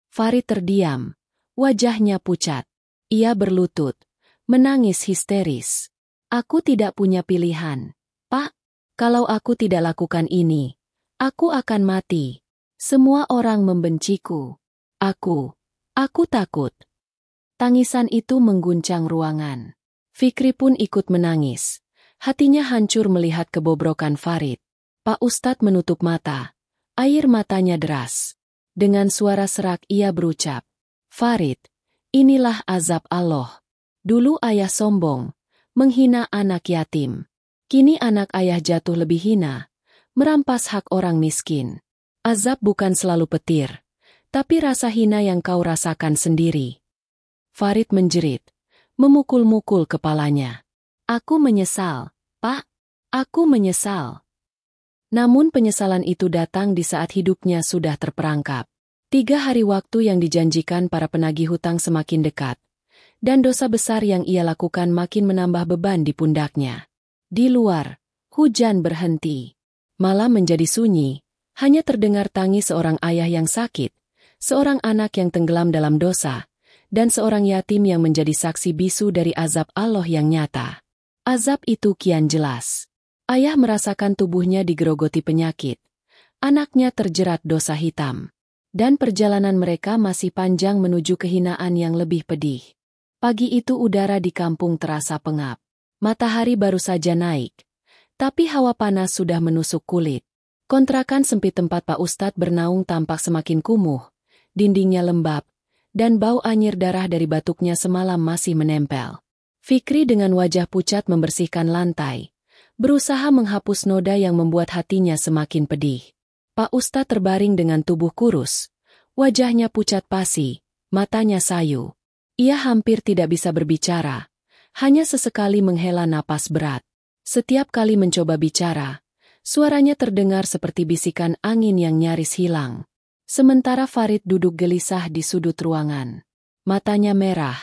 Farid terdiam, wajahnya pucat. Ia berlutut, menangis histeris. Aku tidak punya pilihan. Pak, kalau aku tidak lakukan ini, aku akan mati. Semua orang membenciku. Aku takut. Tangisan itu mengguncang ruangan. Fikri pun ikut menangis. Hatinya hancur melihat kebobrokan Farid. Pak Ustadz menutup mata. Air matanya deras. Dengan suara serak ia berucap, Farid, inilah azab Allah. Dulu ayah sombong, menghina anak yatim. Kini anak ayah jatuh lebih hina, merampas hak orang miskin. Azab bukan selalu petir, tapi rasa hina yang kau rasakan sendiri. Farid menjerit, memukul-mukul kepalanya. Aku menyesal, Pak. Aku menyesal. Namun penyesalan itu datang di saat hidupnya sudah terperangkap. 3 hari waktu yang dijanjikan para penagih hutang semakin dekat, dan dosa besar yang ia lakukan makin menambah beban di pundaknya. Di luar, hujan berhenti. Malam menjadi sunyi, hanya terdengar tangis seorang ayah yang sakit, seorang anak yang tenggelam dalam dosa, dan seorang yatim yang menjadi saksi bisu dari azab Allah yang nyata. Azab itu kian jelas. Ayah merasakan tubuhnya digerogoti penyakit. Anaknya terjerat dosa hitam. Dan perjalanan mereka masih panjang menuju kehinaan yang lebih pedih. Pagi itu udara di kampung terasa pengap. Matahari baru saja naik. Tapi hawa panas sudah menusuk kulit. Kontrakan sempit tempat Pak Ustadz bernaung tampak semakin kumuh. Dindingnya lembab. Dan bau anyir darah dari batuknya semalam masih menempel. Fikri dengan wajah pucat membersihkan lantai. Berusaha menghapus noda yang membuat hatinya semakin pedih. Pak Ustadz terbaring dengan tubuh kurus. Wajahnya pucat pasi, matanya sayu. Ia hampir tidak bisa berbicara. Hanya sesekali menghela napas berat. Setiap kali mencoba bicara, suaranya terdengar seperti bisikan angin yang nyaris hilang. Sementara Farid duduk gelisah di sudut ruangan. Matanya merah,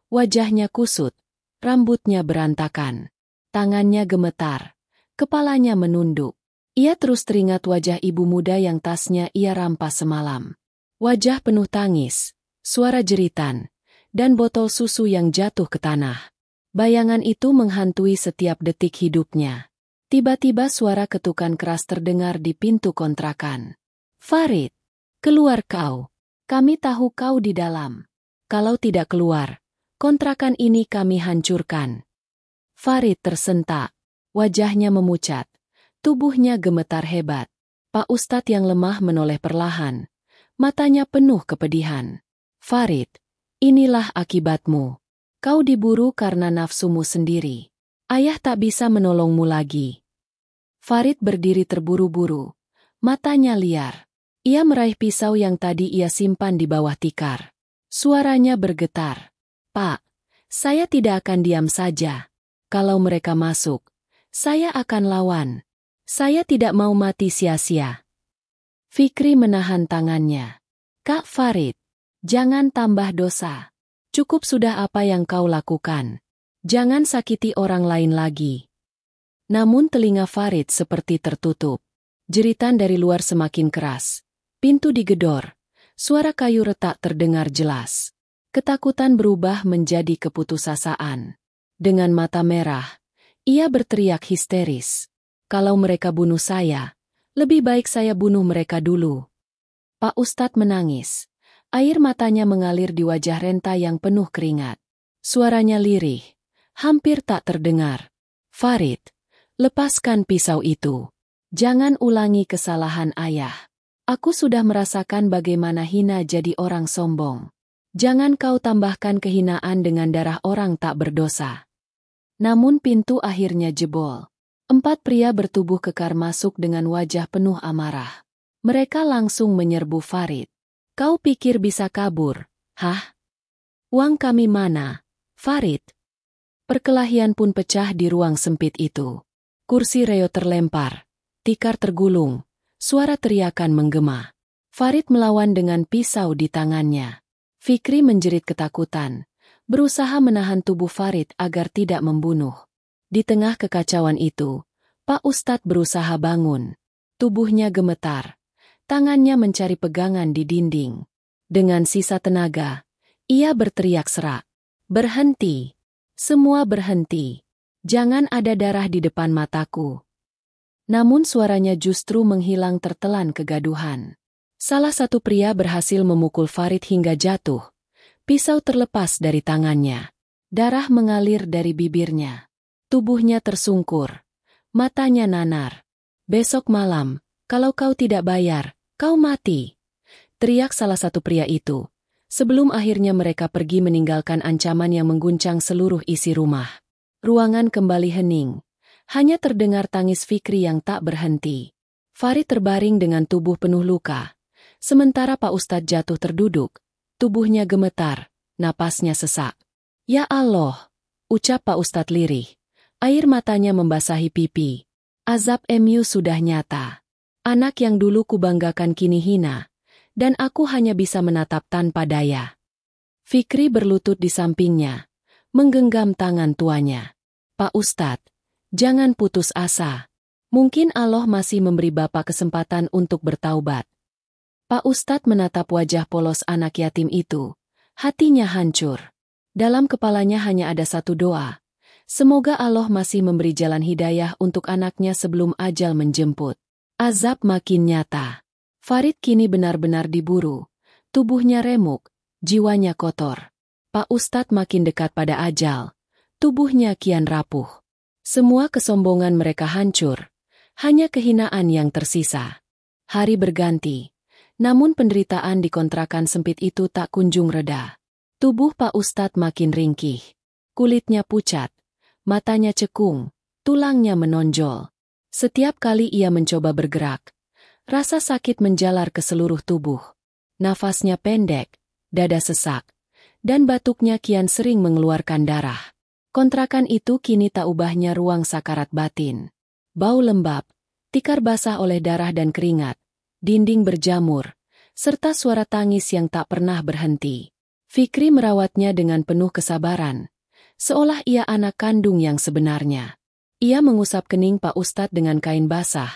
wajahnya kusut, rambutnya berantakan. Tangannya gemetar, kepalanya menunduk. Ia terus teringat wajah ibu muda yang tasnya ia rampas semalam. Wajah penuh tangis, suara jeritan, dan botol susu yang jatuh ke tanah. Bayangan itu menghantui setiap detik hidupnya. Tiba-tiba suara ketukan keras terdengar di pintu kontrakan. "Farid, keluar kau. Kami tahu kau di dalam. Kalau tidak keluar, kontrakan ini kami hancurkan." Farid tersentak. Wajahnya memucat. Tubuhnya gemetar hebat. Pak Ustadz yang lemah menoleh perlahan. Matanya penuh kepedihan. "Farid, inilah akibatmu. Kau diburu karena nafsumu sendiri. Ayah tak bisa menolongmu lagi." Farid berdiri terburu-buru. Matanya liar. Ia meraih pisau yang tadi ia simpan di bawah tikar. Suaranya bergetar. "Pak, saya tidak akan diam saja. Kalau mereka masuk, saya akan lawan. Saya tidak mau mati sia-sia." Fikri menahan tangannya. "Kak Farid, jangan tambah dosa. Cukup sudah apa yang kau lakukan. Jangan sakiti orang lain lagi." Namun telinga Farid seperti tertutup. Jeritan dari luar semakin keras. Pintu digedor. Suara kayu retak terdengar jelas. Ketakutan berubah menjadi keputusasaan. Dengan mata merah, ia berteriak histeris. "Kalau mereka bunuh saya, lebih baik saya bunuh mereka dulu." Pak Ustadz menangis. Air matanya mengalir di wajah Renta yang penuh keringat. Suaranya lirih, hampir tak terdengar. "Farid, lepaskan pisau itu. Jangan ulangi kesalahan ayah. Aku sudah merasakan bagaimana hina jadi orang sombong. Jangan kau tambahkan kehinaan dengan darah orang tak berdosa." Namun pintu akhirnya jebol. 4 pria bertubuh kekar masuk dengan wajah penuh amarah. Mereka langsung menyerbu Farid. "Kau pikir bisa kabur, hah? Uang kami mana, Farid?" Perkelahian pun pecah di ruang sempit itu. Kursi reo terlempar, tikar tergulung, suara teriakan menggema. Farid melawan dengan pisau di tangannya. Fikri menjerit ketakutan, berusaha menahan tubuh Farid agar tidak membunuh. Di tengah kekacauan itu, Pak Ustadz berusaha bangun. Tubuhnya gemetar, tangannya mencari pegangan di dinding. Dengan sisa tenaga, ia berteriak serak. "Berhenti! Semua berhenti! Jangan ada darah di depan mataku." Namun suaranya justru menghilang tertelan kegaduhan. Salah satu pria berhasil memukul Farid hingga jatuh. Pisau terlepas dari tangannya. Darah mengalir dari bibirnya. Tubuhnya tersungkur. Matanya nanar. "Besok malam, kalau kau tidak bayar, kau mati!" teriak salah satu pria itu. Sebelum akhirnya mereka pergi meninggalkan ancaman yang mengguncang seluruh isi rumah. Ruangan kembali hening. Hanya terdengar tangis Fikri yang tak berhenti. Farid terbaring dengan tubuh penuh luka. Sementara Pak Ustadz jatuh terduduk. Tubuhnya gemetar, napasnya sesak. "Ya Allah," ucap Pak Ustadz lirih. Air matanya membasahi pipi. "Azab MU sudah nyata. Anak yang dulu kubanggakan kini hina. Dan aku hanya bisa menatap tanpa daya." Fikri berlutut di sampingnya, menggenggam tangan tuanya. "Pak Ustadz, jangan putus asa. Mungkin Allah masih memberi Bapak kesempatan untuk bertaubat." Pak Ustadz menatap wajah polos anak yatim itu. Hatinya hancur. Dalam kepalanya hanya ada satu doa. Semoga Allah masih memberi jalan hidayah untuk anaknya sebelum ajal menjemput. Azab makin nyata. Farid kini benar-benar diburu. Tubuhnya remuk, jiwanya kotor. Pak Ustadz makin dekat pada ajal. Tubuhnya kian rapuh. Semua kesombongan mereka hancur. Hanya kehinaan yang tersisa. Hari berganti. Namun penderitaan di kontrakan sempit itu tak kunjung reda. Tubuh Pak Ustadz makin ringkih. Kulitnya pucat, matanya cekung, tulangnya menonjol. Setiap kali ia mencoba bergerak, rasa sakit menjalar ke seluruh tubuh. Nafasnya pendek, dada sesak, dan batuknya kian sering mengeluarkan darah. Kontrakan itu kini tak ubahnya ruang sakarat batin. Bau lembab, tikar basah oleh darah dan keringat, dinding berjamur, serta suara tangis yang tak pernah berhenti. Fikri merawatnya dengan penuh kesabaran, seolah ia anak kandung yang sebenarnya. Ia mengusap kening Pak Ustadz dengan kain basah,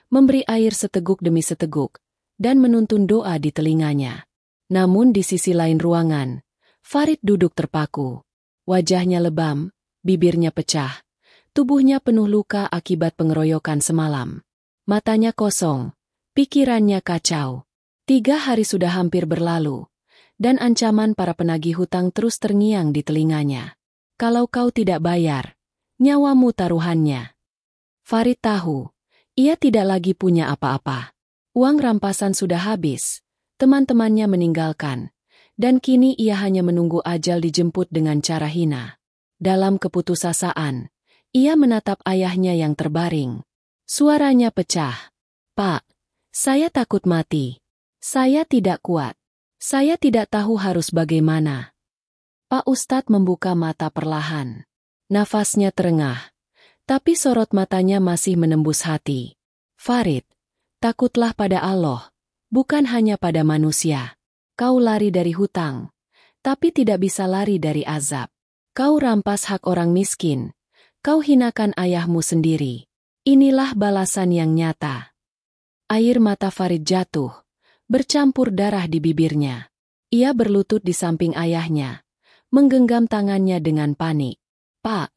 memberi air seteguk demi seteguk, dan menuntun doa di telinganya. Namun di sisi lain ruangan, Farid duduk terpaku. Wajahnya lebam, bibirnya pecah, tubuhnya penuh luka akibat pengeroyokan semalam. Matanya kosong, pikirannya kacau. 3 hari sudah hampir berlalu, dan ancaman para penagih hutang terus terngiang di telinganya. Kalau kau tidak bayar, nyawamu taruhannya. Farid tahu, ia tidak lagi punya apa-apa. Uang rampasan sudah habis, teman-temannya meninggalkan, dan kini ia hanya menunggu ajal dijemput dengan cara hina. Dalam keputusasaan, ia menatap ayahnya yang terbaring. Suaranya pecah. "Pak, saya takut mati. Saya tidak kuat. Saya tidak tahu harus bagaimana." Pak Ustadz membuka mata perlahan. Nafasnya terengah, tapi sorot matanya masih menembus hati. "Farid, takutlah pada Allah, bukan hanya pada manusia. Kau lari dari hutang, tapi tidak bisa lari dari azab. Kau rampas hak orang miskin, kau hinakan ayahmu sendiri. Inilah balasan yang nyata." Air mata Farid jatuh, bercampur darah di bibirnya. Ia berlutut di samping ayahnya, menggenggam tangannya dengan panik. "Pak,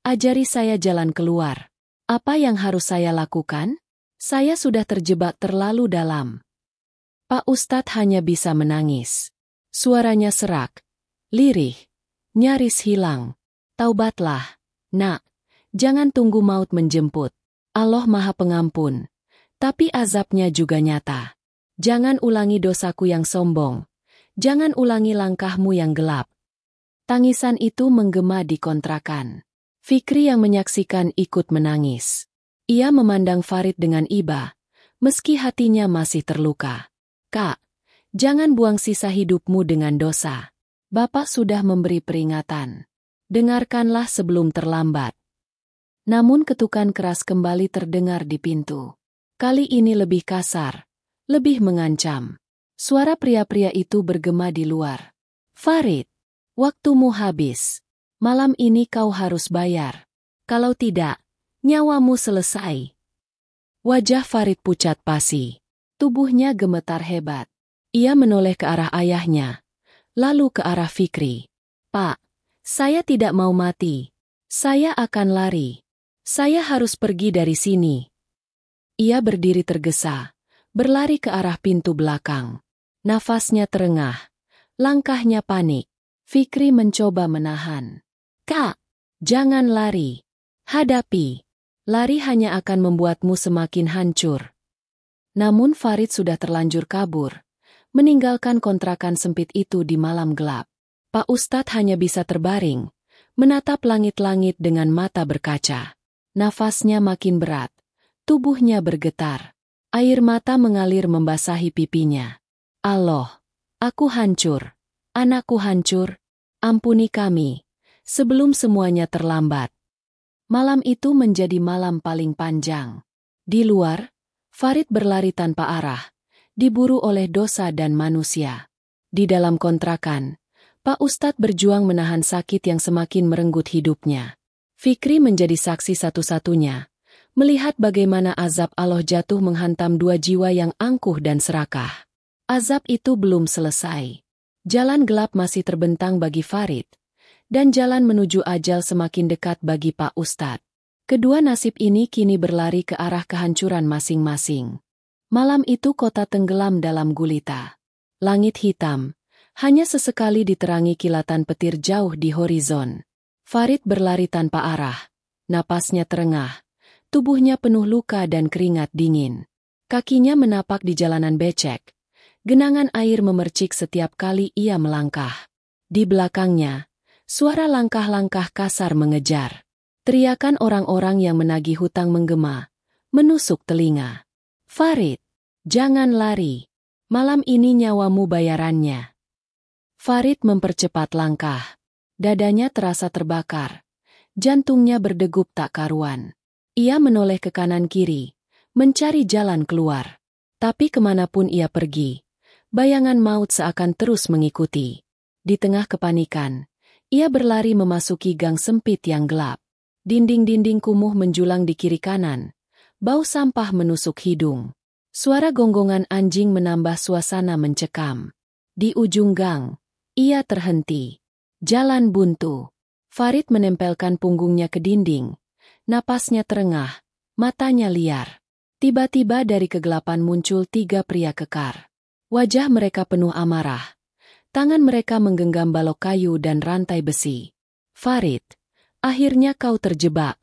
ajari saya jalan keluar. Apa yang harus saya lakukan? Saya sudah terjebak terlalu dalam." Pak Ustadz hanya bisa menangis. Suaranya serak, lirih, nyaris hilang. "Taubatlah, nak. Jangan tunggu maut menjemput. Allah Maha Pengampun. Tapi azabnya juga nyata. Jangan ulangi dosaku yang sombong. Jangan ulangi langkahmu yang gelap." Tangisan itu menggema di kontrakan. Fikri yang menyaksikan ikut menangis. Ia memandang Farid dengan iba, meski hatinya masih terluka. "Kak, jangan buang sisa hidupmu dengan dosa. Bapak sudah memberi peringatan. Dengarkanlah sebelum terlambat." Namun ketukan keras kembali terdengar di pintu. Kali ini lebih kasar, lebih mengancam. Suara pria-pria itu bergema di luar. "Farid, waktumu habis. Malam ini kau harus bayar. Kalau tidak, nyawamu selesai." Wajah Farid pucat pasi. Tubuhnya gemetar hebat. Ia menoleh ke arah ayahnya, lalu ke arah Fikri. "Pak, saya tidak mau mati. Saya akan lari. Saya harus pergi dari sini." Ia berdiri tergesa, berlari ke arah pintu belakang. Nafasnya terengah, langkahnya panik. Fikri mencoba menahan. "Kak, jangan lari. Hadapi. Lari hanya akan membuatmu semakin hancur." Namun Farid sudah terlanjur kabur, meninggalkan kontrakan sempit itu di malam gelap. Pak Ustadz hanya bisa terbaring, menatap langit-langit dengan mata berkaca. Nafasnya makin berat, tubuhnya bergetar. Air mata mengalir membasahi pipinya. "Allah, aku hancur. Anakku hancur. Ampuni kami, sebelum semuanya terlambat." Malam itu menjadi malam paling panjang. Di luar, Farid berlari tanpa arah, diburu oleh dosa dan manusia. Di dalam kontrakan, Pak Ustadz berjuang menahan sakit yang semakin merenggut hidupnya. Fikri menjadi saksi satu-satunya, melihat bagaimana azab Allah jatuh menghantam 2 jiwa yang angkuh dan serakah. Azab itu belum selesai. Jalan gelap masih terbentang bagi Farid, dan jalan menuju ajal semakin dekat bagi Pak Ustadz. Kedua nasib ini kini berlari ke arah kehancuran masing-masing. Malam itu kota tenggelam dalam gulita. Langit hitam, hanya sesekali diterangi kilatan petir jauh di horizon. Farid berlari tanpa arah, napasnya terengah. Tubuhnya penuh luka dan keringat dingin. Kakinya menapak di jalanan becek. Genangan air memercik setiap kali ia melangkah. Di belakangnya, suara langkah-langkah kasar mengejar. Teriakan orang-orang yang menagih hutang menggema, menusuk telinga. "Farid, jangan lari. Malam ini nyawamu bayarannya." Farid mempercepat langkah. Dadanya terasa terbakar. Jantungnya berdegup tak karuan. Ia menoleh ke kanan-kiri, mencari jalan keluar. Tapi kemanapun ia pergi, bayangan maut seakan terus mengikuti. Di tengah kepanikan, ia berlari memasuki gang sempit yang gelap. Dinding-dinding kumuh menjulang di kiri kanan. Bau sampah menusuk hidung. Suara gonggongan anjing menambah suasana mencekam. Di ujung gang, ia terhenti. Jalan buntu. Farid menempelkan punggungnya ke dinding. Napasnya terengah, matanya liar. Tiba-tiba dari kegelapan muncul 3 pria kekar. Wajah mereka penuh amarah. Tangan mereka menggenggam balok kayu dan rantai besi. Farid, akhirnya kau terjebak.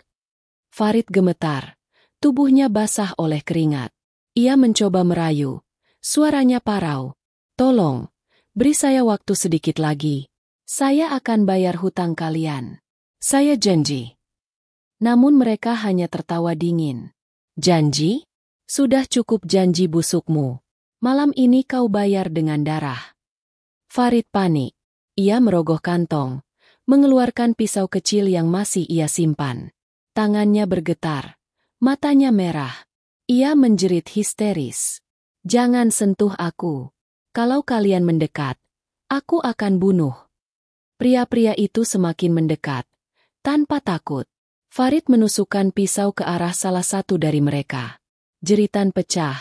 Farid gemetar. Tubuhnya basah oleh keringat. Ia mencoba merayu. Suaranya parau. Tolong, beri saya waktu sedikit lagi. Saya akan bayar hutang kalian. Saya janji. Namun mereka hanya tertawa dingin. Janji? Sudah cukup janji busukmu. Malam ini kau bayar dengan darah. Farid panik. Ia merogoh kantong, mengeluarkan pisau kecil yang masih ia simpan. Tangannya bergetar. Matanya merah. Ia menjerit histeris. Jangan sentuh aku. Kalau kalian mendekat, aku akan bunuh. Pria-pria itu semakin mendekat. Tanpa takut, Farid menusukkan pisau ke arah salah satu dari mereka. Jeritan pecah.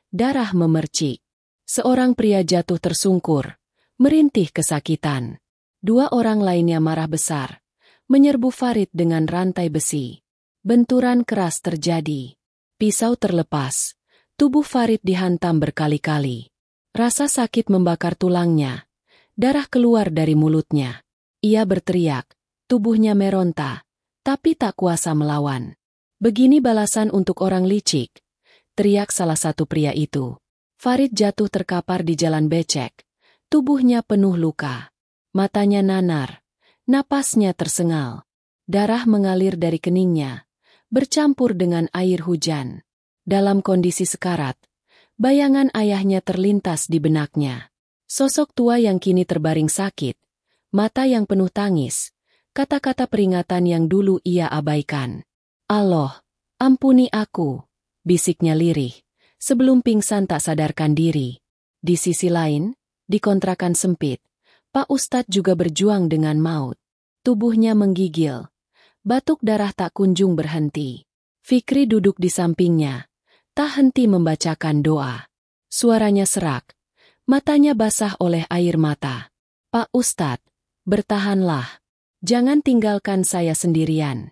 Darah memercik. Seorang pria jatuh tersungkur. Merintih kesakitan. 2 orang lainnya marah besar. Menyerbu Farid dengan rantai besi. Benturan keras terjadi. Pisau terlepas. Tubuh Farid dihantam berkali-kali. Rasa sakit membakar tulangnya. Darah keluar dari mulutnya. Ia berteriak. Tubuhnya meronta. Tapi tak kuasa melawan. Begini balasan untuk orang licik. Teriak salah satu pria itu. Farid jatuh terkapar di jalan becek. Tubuhnya penuh luka. Matanya nanar. Napasnya tersengal. Darah mengalir dari keningnya. Bercampur dengan air hujan. Dalam kondisi sekarat, bayangan ayahnya terlintas di benaknya. Sosok tua yang kini terbaring sakit, mata yang penuh tangis, kata-kata peringatan yang dulu ia abaikan. Allah, ampuni aku, bisiknya lirih, sebelum pingsan tak sadarkan diri. Di sisi lain, di kontrakan sempit, Pak Ustadz juga berjuang dengan maut. Tubuhnya menggigil. Batuk darah tak kunjung berhenti. Fikri duduk di sampingnya, tak henti membacakan doa. Suaranya serak, matanya basah oleh air mata. Pak Ustadz, bertahanlah. Jangan tinggalkan saya sendirian.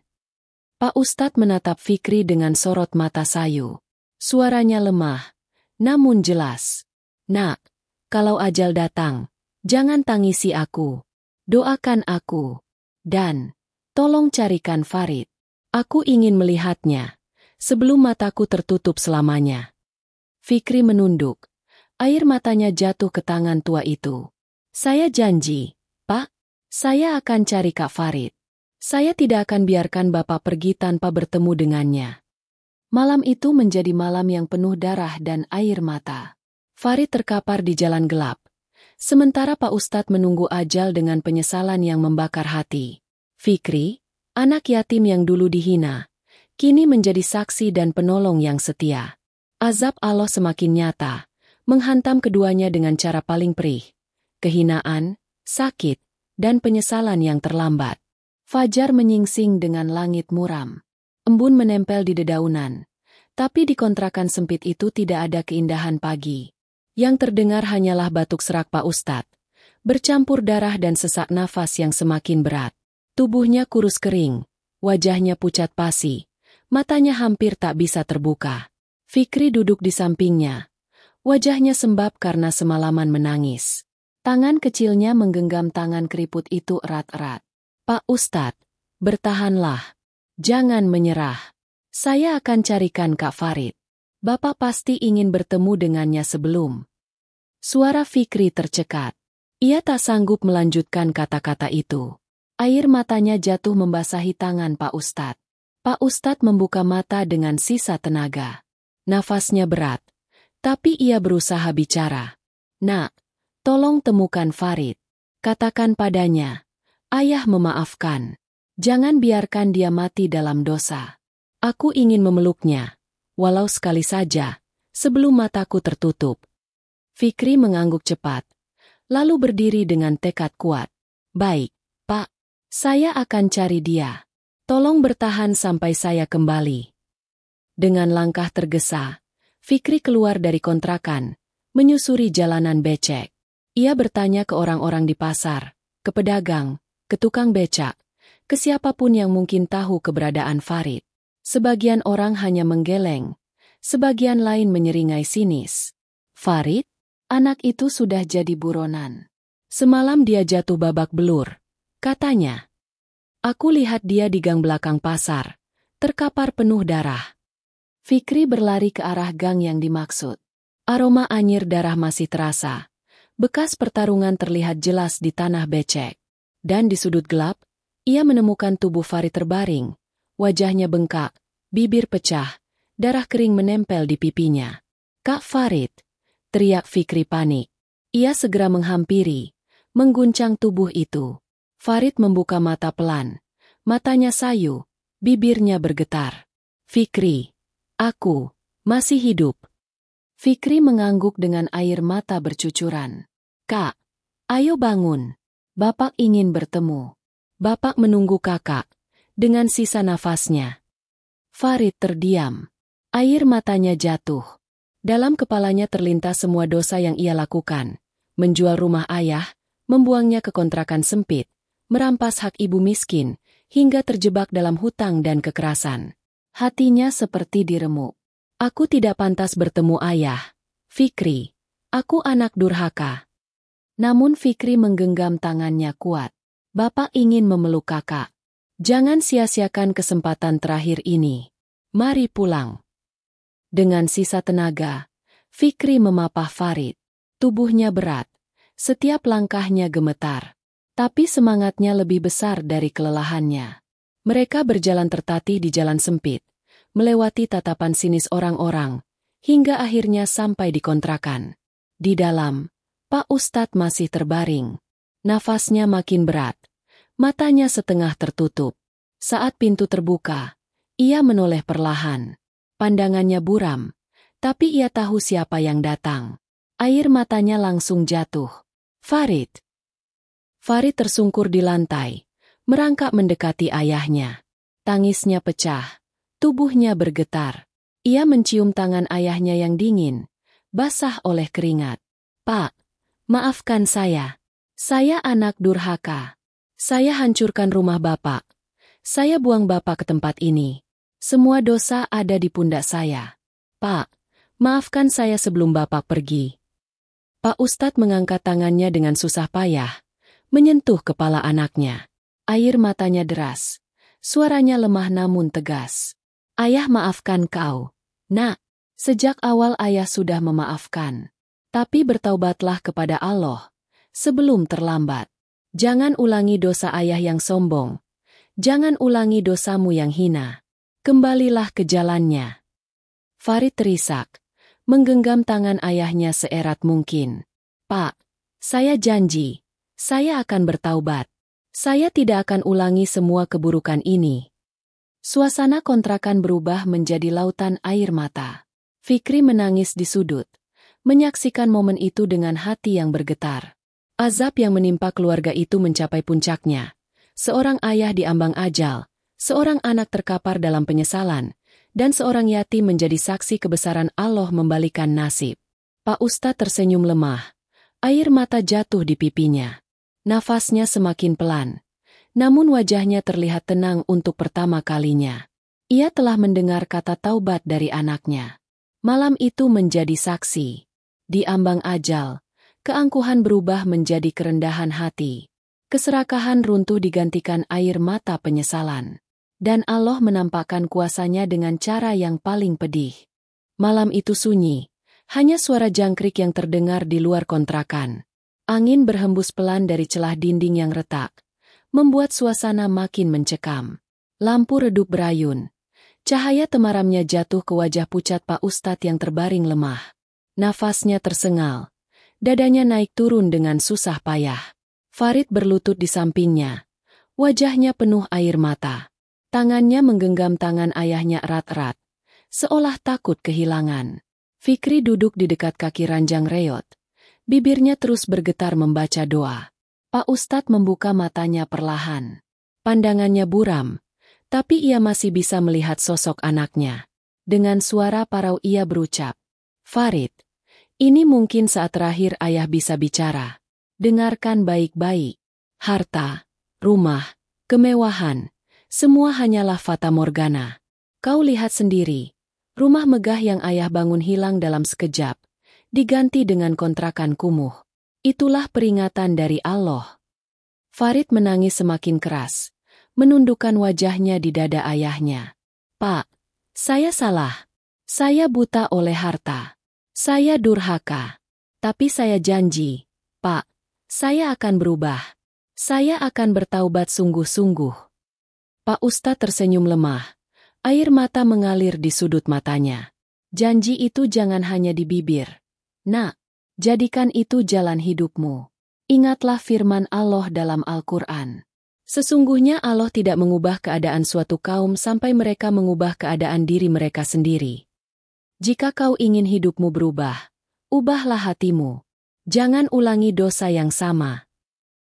Pak Ustadz menatap Fikri dengan sorot mata sayu. Suaranya lemah, namun jelas. Nak, kalau ajal datang, jangan tangisi aku. Doakan aku. Dan tolong carikan Farid. Aku ingin melihatnya, sebelum mataku tertutup selamanya. Fikri menunduk. Air matanya jatuh ke tangan tua itu. Saya janji, Pak. Saya akan cari Kak Farid. Saya tidak akan biarkan Bapak pergi tanpa bertemu dengannya. Malam itu menjadi malam yang penuh darah dan air mata. Farid terkapar di jalan gelap. Sementara Pak Ustadz menunggu ajal dengan penyesalan yang membakar hati. Fikri, anak yatim yang dulu dihina, kini menjadi saksi dan penolong yang setia. Azab Allah semakin nyata, menghantam keduanya dengan cara paling perih. Kehinaan, sakit, dan penyesalan yang terlambat. Fajar menyingsing dengan langit muram. Embun menempel di dedaunan. Tapi di kontrakan sempit itu tidak ada keindahan pagi. Yang terdengar hanyalah batuk serak Pak Ustadz, bercampur darah dan sesak nafas yang semakin berat. Tubuhnya kurus kering, wajahnya pucat pasi, matanya hampir tak bisa terbuka. Fikri duduk di sampingnya. Wajahnya sembab karena semalaman menangis. Tangan kecilnya menggenggam tangan keriput itu erat-erat. Pak Ustadz, bertahanlah. Jangan menyerah. Saya akan carikan Kak Farid. Bapak pasti ingin bertemu dengannya sebelum. Suara Fikri tercekat. Ia tak sanggup melanjutkan kata-kata itu. Air matanya jatuh membasahi tangan Pak Ustadz. Pak Ustadz membuka mata dengan sisa tenaga. Nafasnya berat. Tapi ia berusaha bicara. Nak, tolong temukan Farid. Katakan padanya. Ayah memaafkan. Jangan biarkan dia mati dalam dosa. Aku ingin memeluknya. Walau sekali saja. Sebelum mataku tertutup. Fikri mengangguk cepat. Lalu berdiri dengan tekad kuat. Baik, Pak. Saya akan cari dia. Tolong bertahan sampai saya kembali. Dengan langkah tergesa, Fikri keluar dari kontrakan, menyusuri jalanan becek. Ia bertanya ke orang-orang di pasar, ke pedagang, ke tukang becak. ke siapapun yang mungkin tahu keberadaan Farid. Sebagian orang hanya menggeleng, sebagian lain menyeringai sinis. Farid? Anak itu sudah jadi buronan. Semalam dia jatuh babak belur, katanya. Aku lihat dia di gang belakang pasar, terkapar penuh darah. Fikri berlari ke arah gang yang dimaksud. Aroma anyir darah masih terasa. Bekas pertarungan terlihat jelas di tanah becek. Dan di sudut gelap, ia menemukan tubuh Farid terbaring. Wajahnya bengkak, bibir pecah, darah kering menempel di pipinya. Kak Farid, teriak Fikri panik. Ia segera menghampiri, mengguncang tubuh itu. Farid membuka mata pelan. Matanya sayu, bibirnya bergetar. Fikri, aku masih hidup. Fikri mengangguk dengan air mata bercucuran. Kak, ayo bangun. Bapak ingin bertemu. Bapak menunggu kakak. Dengan sisa nafasnya. Farid terdiam. Air matanya jatuh. Dalam kepalanya terlintas semua dosa yang ia lakukan. Menjual rumah ayah, membuangnya ke kontrakan sempit, merampas hak ibu miskin, hingga terjebak dalam hutang dan kekerasan. Hatinya seperti diremuk. Aku tidak pantas bertemu ayah. Fikri, aku anak durhaka. Namun Fikri menggenggam tangannya kuat. Bapak ingin memeluk kakak. Jangan sia-siakan kesempatan terakhir ini. Mari pulang. Dengan sisa tenaga, Fikri memapah Farid. Tubuhnya berat. Setiap langkahnya gemetar. Tapi semangatnya lebih besar dari kelelahannya. Mereka berjalan tertatih di jalan sempit, melewati tatapan sinis orang-orang, hingga akhirnya sampai di kontrakan. Di dalam, Pak Ustadz masih terbaring. Nafasnya makin berat. Matanya setengah tertutup. Saat pintu terbuka, ia menoleh perlahan. Pandangannya buram, tapi ia tahu siapa yang datang. Air matanya langsung jatuh. Farid. Farid tersungkur di lantai, merangkak mendekati ayahnya. Tangisnya pecah, tubuhnya bergetar. Ia mencium tangan ayahnya yang dingin, basah oleh keringat. Pak, maafkan saya. Saya anak durhaka. Saya hancurkan rumah Bapak. Saya buang Bapak ke tempat ini. Semua dosa ada di pundak saya. Pak, maafkan saya sebelum Bapak pergi. Pak Ustadz mengangkat tangannya dengan susah payah, menyentuh kepala anaknya. Air matanya deras. Suaranya lemah namun tegas. Ayah maafkan kau. Nak, sejak awal ayah sudah memaafkan. Tapi bertaubatlah kepada Allah, sebelum terlambat. Jangan ulangi dosa ayah yang sombong. Jangan ulangi dosamu yang hina. Kembalilah ke jalannya. Farid terisak, menggenggam tangan ayahnya seerat mungkin. Pak, saya janji, saya akan bertaubat. Saya tidak akan ulangi semua keburukan ini. Suasana kontrakan berubah menjadi lautan air mata. Fikri menangis di sudut, menyaksikan momen itu dengan hati yang bergetar. Azab yang menimpa keluarga itu mencapai puncaknya. Seorang ayah diambang ajal, seorang anak terkapar dalam penyesalan, dan seorang yatim menjadi saksi kebesaran Allah membalikan nasib. Pak Ustadz tersenyum lemah. Air mata jatuh di pipinya. Nafasnya semakin pelan. Namun wajahnya terlihat tenang untuk pertama kalinya. Ia telah mendengar kata taubat dari anaknya. Malam itu menjadi saksi. Di ambang ajal, keangkuhan berubah menjadi kerendahan hati. Keserakahan runtuh digantikan air mata penyesalan. Dan Allah menampakkan kuasanya dengan cara yang paling pedih. Malam itu sunyi, hanya suara jangkrik yang terdengar di luar kontrakan. Angin berhembus pelan dari celah dinding yang retak, membuat suasana makin mencekam. Lampu redup berayun. Cahaya temaramnya jatuh ke wajah pucat Pak Ustadz yang terbaring lemah. Nafasnya tersengal. Dadanya naik turun dengan susah payah. Farid berlutut di sampingnya. Wajahnya penuh air mata. Tangannya menggenggam tangan ayahnya erat-erat, seolah takut kehilangan. Fikri duduk di dekat kaki ranjang reot. Bibirnya terus bergetar membaca doa. Pak Ustadz membuka matanya perlahan. Pandangannya buram, tapi ia masih bisa melihat sosok anaknya. Dengan suara parau ia berucap, Farid, ini mungkin saat terakhir ayah bisa bicara. Dengarkan baik-baik. Harta, rumah, kemewahan, semua hanyalah fata morgana. Kau lihat sendiri, rumah megah yang ayah bangun hilang dalam sekejap, diganti dengan kontrakan kumuh. Itulah peringatan dari Allah. Farid menangis semakin keras, menundukkan wajahnya di dada ayahnya. Pak, saya salah. Saya buta oleh harta. Saya durhaka. Tapi saya janji, Pak, saya akan berubah. Saya akan bertaubat sungguh-sungguh. Pak Ustadz tersenyum lemah. Air mata mengalir di sudut matanya. Janji itu jangan hanya di bibir. Nak, jadikan itu jalan hidupmu. Ingatlah firman Allah dalam Al-Quran. Sesungguhnya Allah tidak mengubah keadaan suatu kaum sampai mereka mengubah keadaan diri mereka sendiri. Jika kau ingin hidupmu berubah, ubahlah hatimu. Jangan ulangi dosa yang sama.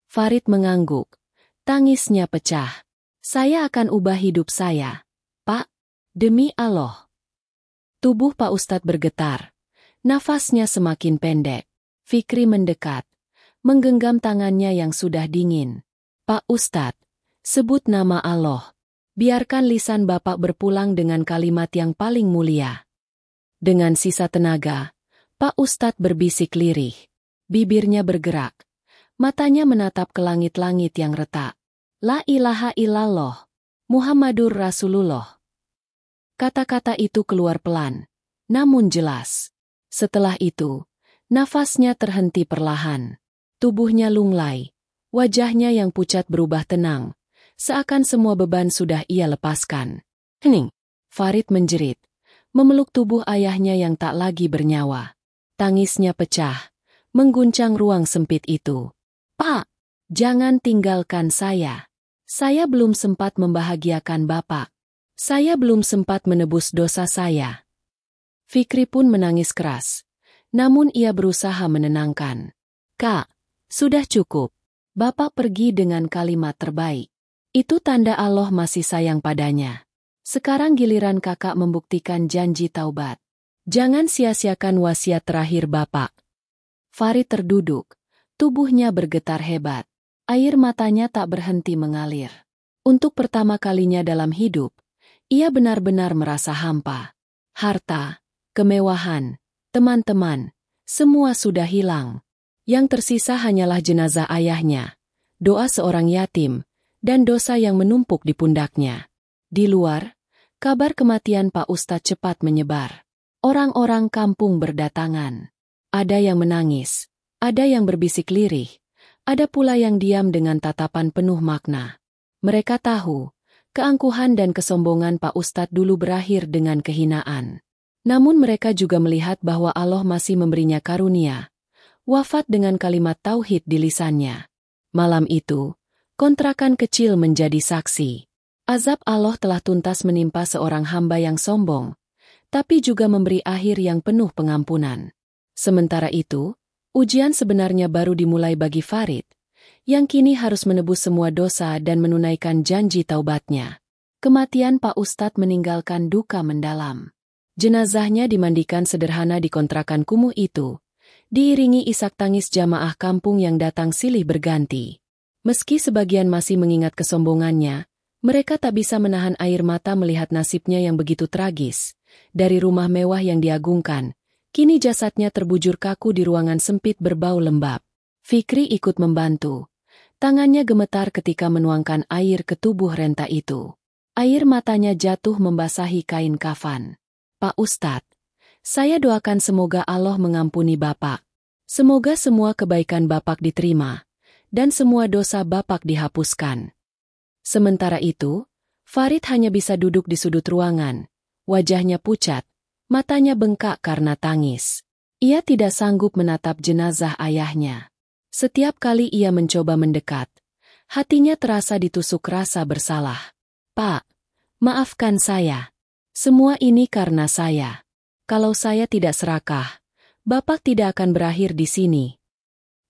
Farid mengangguk. Tangisnya pecah. Saya akan ubah hidup saya, Pak. Demi Allah. Tubuh Pak Ustadz bergetar. Nafasnya semakin pendek. Fikri mendekat, menggenggam tangannya yang sudah dingin. Pak Ustadz, sebut nama Allah. Biarkan lisan Bapak berpulang dengan kalimat yang paling mulia. Dengan sisa tenaga, Pak Ustadz berbisik lirih. Bibirnya bergerak. Matanya menatap ke langit-langit yang retak. La ilaha illallah. Muhammadur Rasulullah. Kata-kata itu keluar pelan, namun jelas. Setelah itu, nafasnya terhenti perlahan. Tubuhnya lunglai. Wajahnya yang pucat berubah tenang. Seakan semua beban sudah ia lepaskan. Hening. Farid menjerit. Memeluk tubuh ayahnya yang tak lagi bernyawa. Tangisnya pecah. Mengguncang ruang sempit itu. Pak, jangan tinggalkan saya. Saya belum sempat membahagiakan Bapak. Saya belum sempat menebus dosa saya. Fikri pun menangis keras. Namun ia berusaha menenangkan. Kak, sudah cukup. Bapak pergi dengan kalimat terbaik. Itu tanda Allah masih sayang padanya. Sekarang giliran kakak membuktikan janji taubat. Jangan sia-siakan wasiat terakhir Bapak. Farid terduduk. Tubuhnya bergetar hebat. Air matanya tak berhenti mengalir. Untuk pertama kalinya dalam hidup, ia benar-benar merasa hampa. Harta, kemewahan, teman-teman, semua sudah hilang. Yang tersisa hanyalah jenazah ayahnya, doa seorang yatim, dan dosa yang menumpuk di pundaknya. Di luar, kabar kematian Pak Ustadz cepat menyebar. Orang-orang kampung berdatangan. Ada yang menangis, ada yang berbisik lirih, ada pula yang diam dengan tatapan penuh makna. Mereka tahu, keangkuhan dan kesombongan Pak Ustadz dulu berakhir dengan kehinaan. Namun mereka juga melihat bahwa Allah masih memberinya karunia. Wafat dengan kalimat tauhid di lisannya. Malam itu, kontrakan kecil menjadi saksi. Azab Allah telah tuntas menimpa seorang hamba yang sombong, tapi juga memberi akhir yang penuh pengampunan. Sementara itu, ujian sebenarnya baru dimulai bagi Farid, yang kini harus menebus semua dosa dan menunaikan janji taubatnya. Kematian Pak Ustadz meninggalkan duka mendalam. Jenazahnya dimandikan sederhana di kontrakan kumuh itu, diiringi isak tangis jamaah kampung yang datang silih berganti. Meski sebagian masih mengingat kesombongannya, mereka tak bisa menahan air mata melihat nasibnya yang begitu tragis. Dari rumah mewah yang diagungkan, kini jasadnya terbujur kaku di ruangan sempit berbau lembab. Fikri ikut membantu. Tangannya gemetar ketika menuangkan air ke tubuh renta itu. Air matanya jatuh membasahi kain kafan. Pak Ustadz, saya doakan semoga Allah mengampuni Bapak. Semoga semua kebaikan Bapak diterima, dan semua dosa Bapak dihapuskan. Sementara itu, Farid hanya bisa duduk di sudut ruangan. Wajahnya pucat, matanya bengkak karena tangis. Ia tidak sanggup menatap jenazah ayahnya. Setiap kali ia mencoba mendekat, hatinya terasa ditusuk rasa bersalah. Pak, maafkan saya. Semua ini karena saya. Kalau saya tidak serakah, Bapak tidak akan berakhir di sini.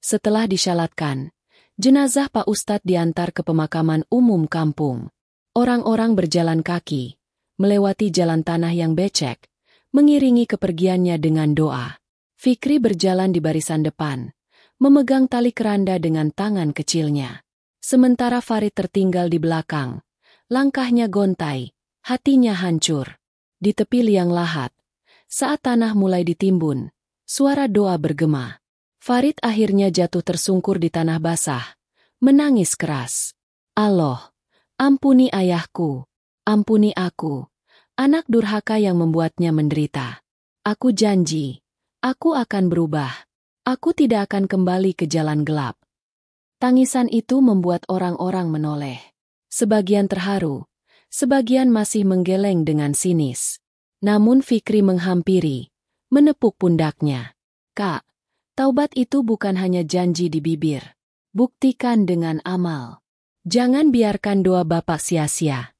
Setelah disyalatkan, jenazah Pak Ustadz diantar ke pemakaman umum kampung. Orang-orang berjalan kaki, melewati jalan tanah yang becek, mengiringi kepergiannya dengan doa. Fikri berjalan di barisan depan, memegang tali keranda dengan tangan kecilnya. Sementara Farid tertinggal di belakang. Langkahnya gontai, hatinya hancur. Di tepi liang lahat, saat tanah mulai ditimbun, suara doa bergema. Farid akhirnya jatuh tersungkur di tanah basah, menangis keras. Allah, ampuni ayahku, ampuni aku, anak durhaka yang membuatnya menderita. Aku janji, aku akan berubah. Aku tidak akan kembali ke jalan gelap. Tangisan itu membuat orang-orang menoleh. Sebagian terharu, sebagian masih menggeleng dengan sinis. Namun Fikri menghampiri, menepuk pundaknya. Kak, taubat itu bukan hanya janji di bibir. Buktikan dengan amal. Jangan biarkan doa Bapak sia-sia.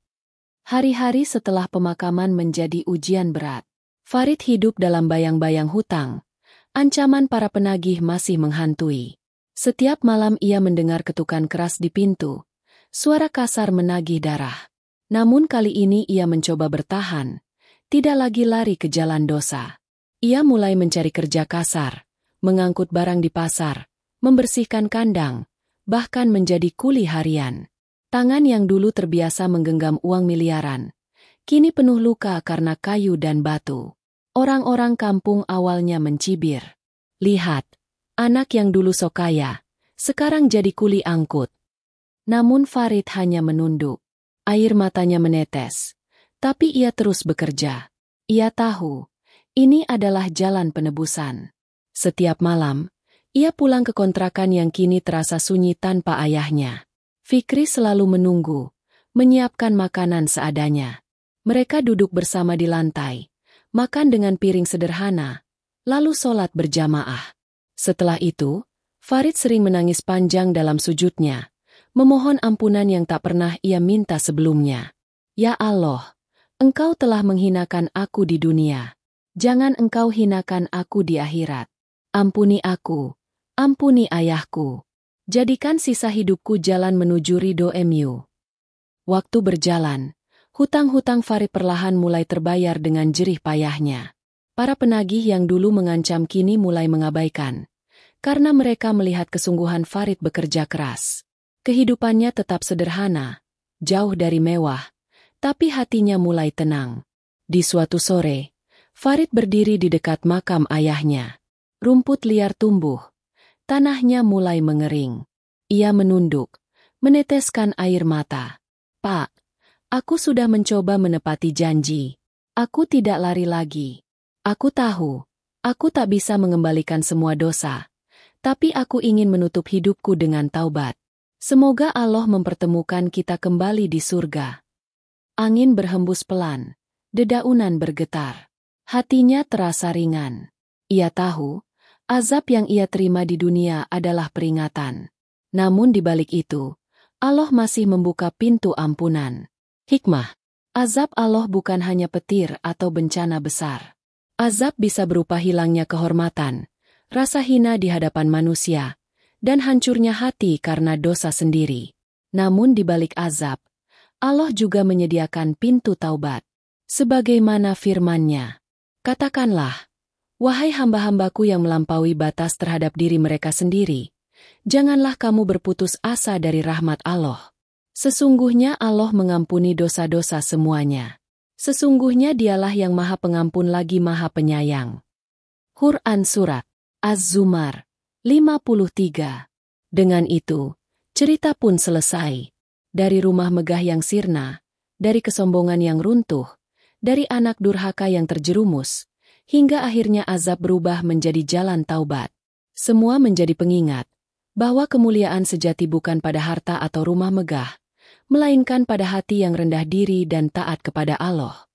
Hari-hari setelah pemakaman menjadi ujian berat. Farid hidup dalam bayang-bayang hutang. Ancaman para penagih masih menghantui. Setiap malam ia mendengar ketukan keras di pintu. Suara kasar menagih darah. Namun kali ini ia mencoba bertahan. Tidak lagi lari ke jalan dosa. Ia mulai mencari kerja kasar, mengangkut barang di pasar, membersihkan kandang, bahkan menjadi kuli harian. Tangan yang dulu terbiasa menggenggam uang miliaran, kini penuh luka karena kayu dan batu. Orang-orang kampung awalnya mencibir. Lihat, anak yang dulu sok kaya, sekarang jadi kuli angkut. Namun Farid hanya menunduk. Air matanya menetes. Tapi ia terus bekerja. Ia tahu, ini adalah jalan penebusan. Setiap malam, ia pulang ke kontrakan yang kini terasa sunyi tanpa ayahnya. Fikri selalu menunggu, menyiapkan makanan seadanya. Mereka duduk bersama di lantai, makan dengan piring sederhana, lalu sholat berjamaah. Setelah itu, Farid sering menangis panjang dalam sujudnya, memohon ampunan yang tak pernah ia minta sebelumnya. Ya Allah, Engkau telah menghinakan aku di dunia. Jangan Engkau hinakan aku di akhirat. Ampuni aku, ampuni ayahku. Jadikan sisa hidupku jalan menuju ridho-Mu. Waktu berjalan, hutang-hutang Farid perlahan mulai terbayar dengan jerih payahnya. Para penagih yang dulu mengancam kini mulai mengabaikan, karena mereka melihat kesungguhan Farid bekerja keras. Kehidupannya tetap sederhana, jauh dari mewah, tapi hatinya mulai tenang. Di suatu sore, Farid berdiri di dekat makam ayahnya. Rumput liar tumbuh, tanahnya mulai mengering. Ia menunduk, meneteskan air mata. Pak, aku sudah mencoba menepati janji. Aku tidak lari lagi. Aku tahu, aku tak bisa mengembalikan semua dosa. Tapi aku ingin menutup hidupku dengan taubat. Semoga Allah mempertemukan kita kembali di surga. Angin berhembus pelan, dedaunan bergetar. Hatinya terasa ringan. Ia tahu, azab yang ia terima di dunia adalah peringatan. Namun di balik itu, Allah masih membuka pintu ampunan. Hikmah. Azab Allah bukan hanya petir atau bencana besar. Azab bisa berupa hilangnya kehormatan, rasa hina di hadapan manusia, dan hancurnya hati karena dosa sendiri. Namun di balik azab, Allah juga menyediakan pintu taubat. Sebagaimana firman-Nya, katakanlah, wahai hamba-hambaku yang melampaui batas terhadap diri mereka sendiri, janganlah kamu berputus asa dari rahmat Allah. Sesungguhnya Allah mengampuni dosa-dosa semuanya. Sesungguhnya Dialah yang Maha Pengampun lagi Maha Penyayang. Quran Surat Az-Zumar 53. Dengan itu, cerita pun selesai. Dari rumah megah yang sirna, dari kesombongan yang runtuh, dari anak durhaka yang terjerumus, hingga akhirnya azab berubah menjadi jalan taubat. Semua menjadi pengingat bahwa kemuliaan sejati bukan pada harta atau rumah megah, melainkan pada hati yang rendah diri dan taat kepada Allah.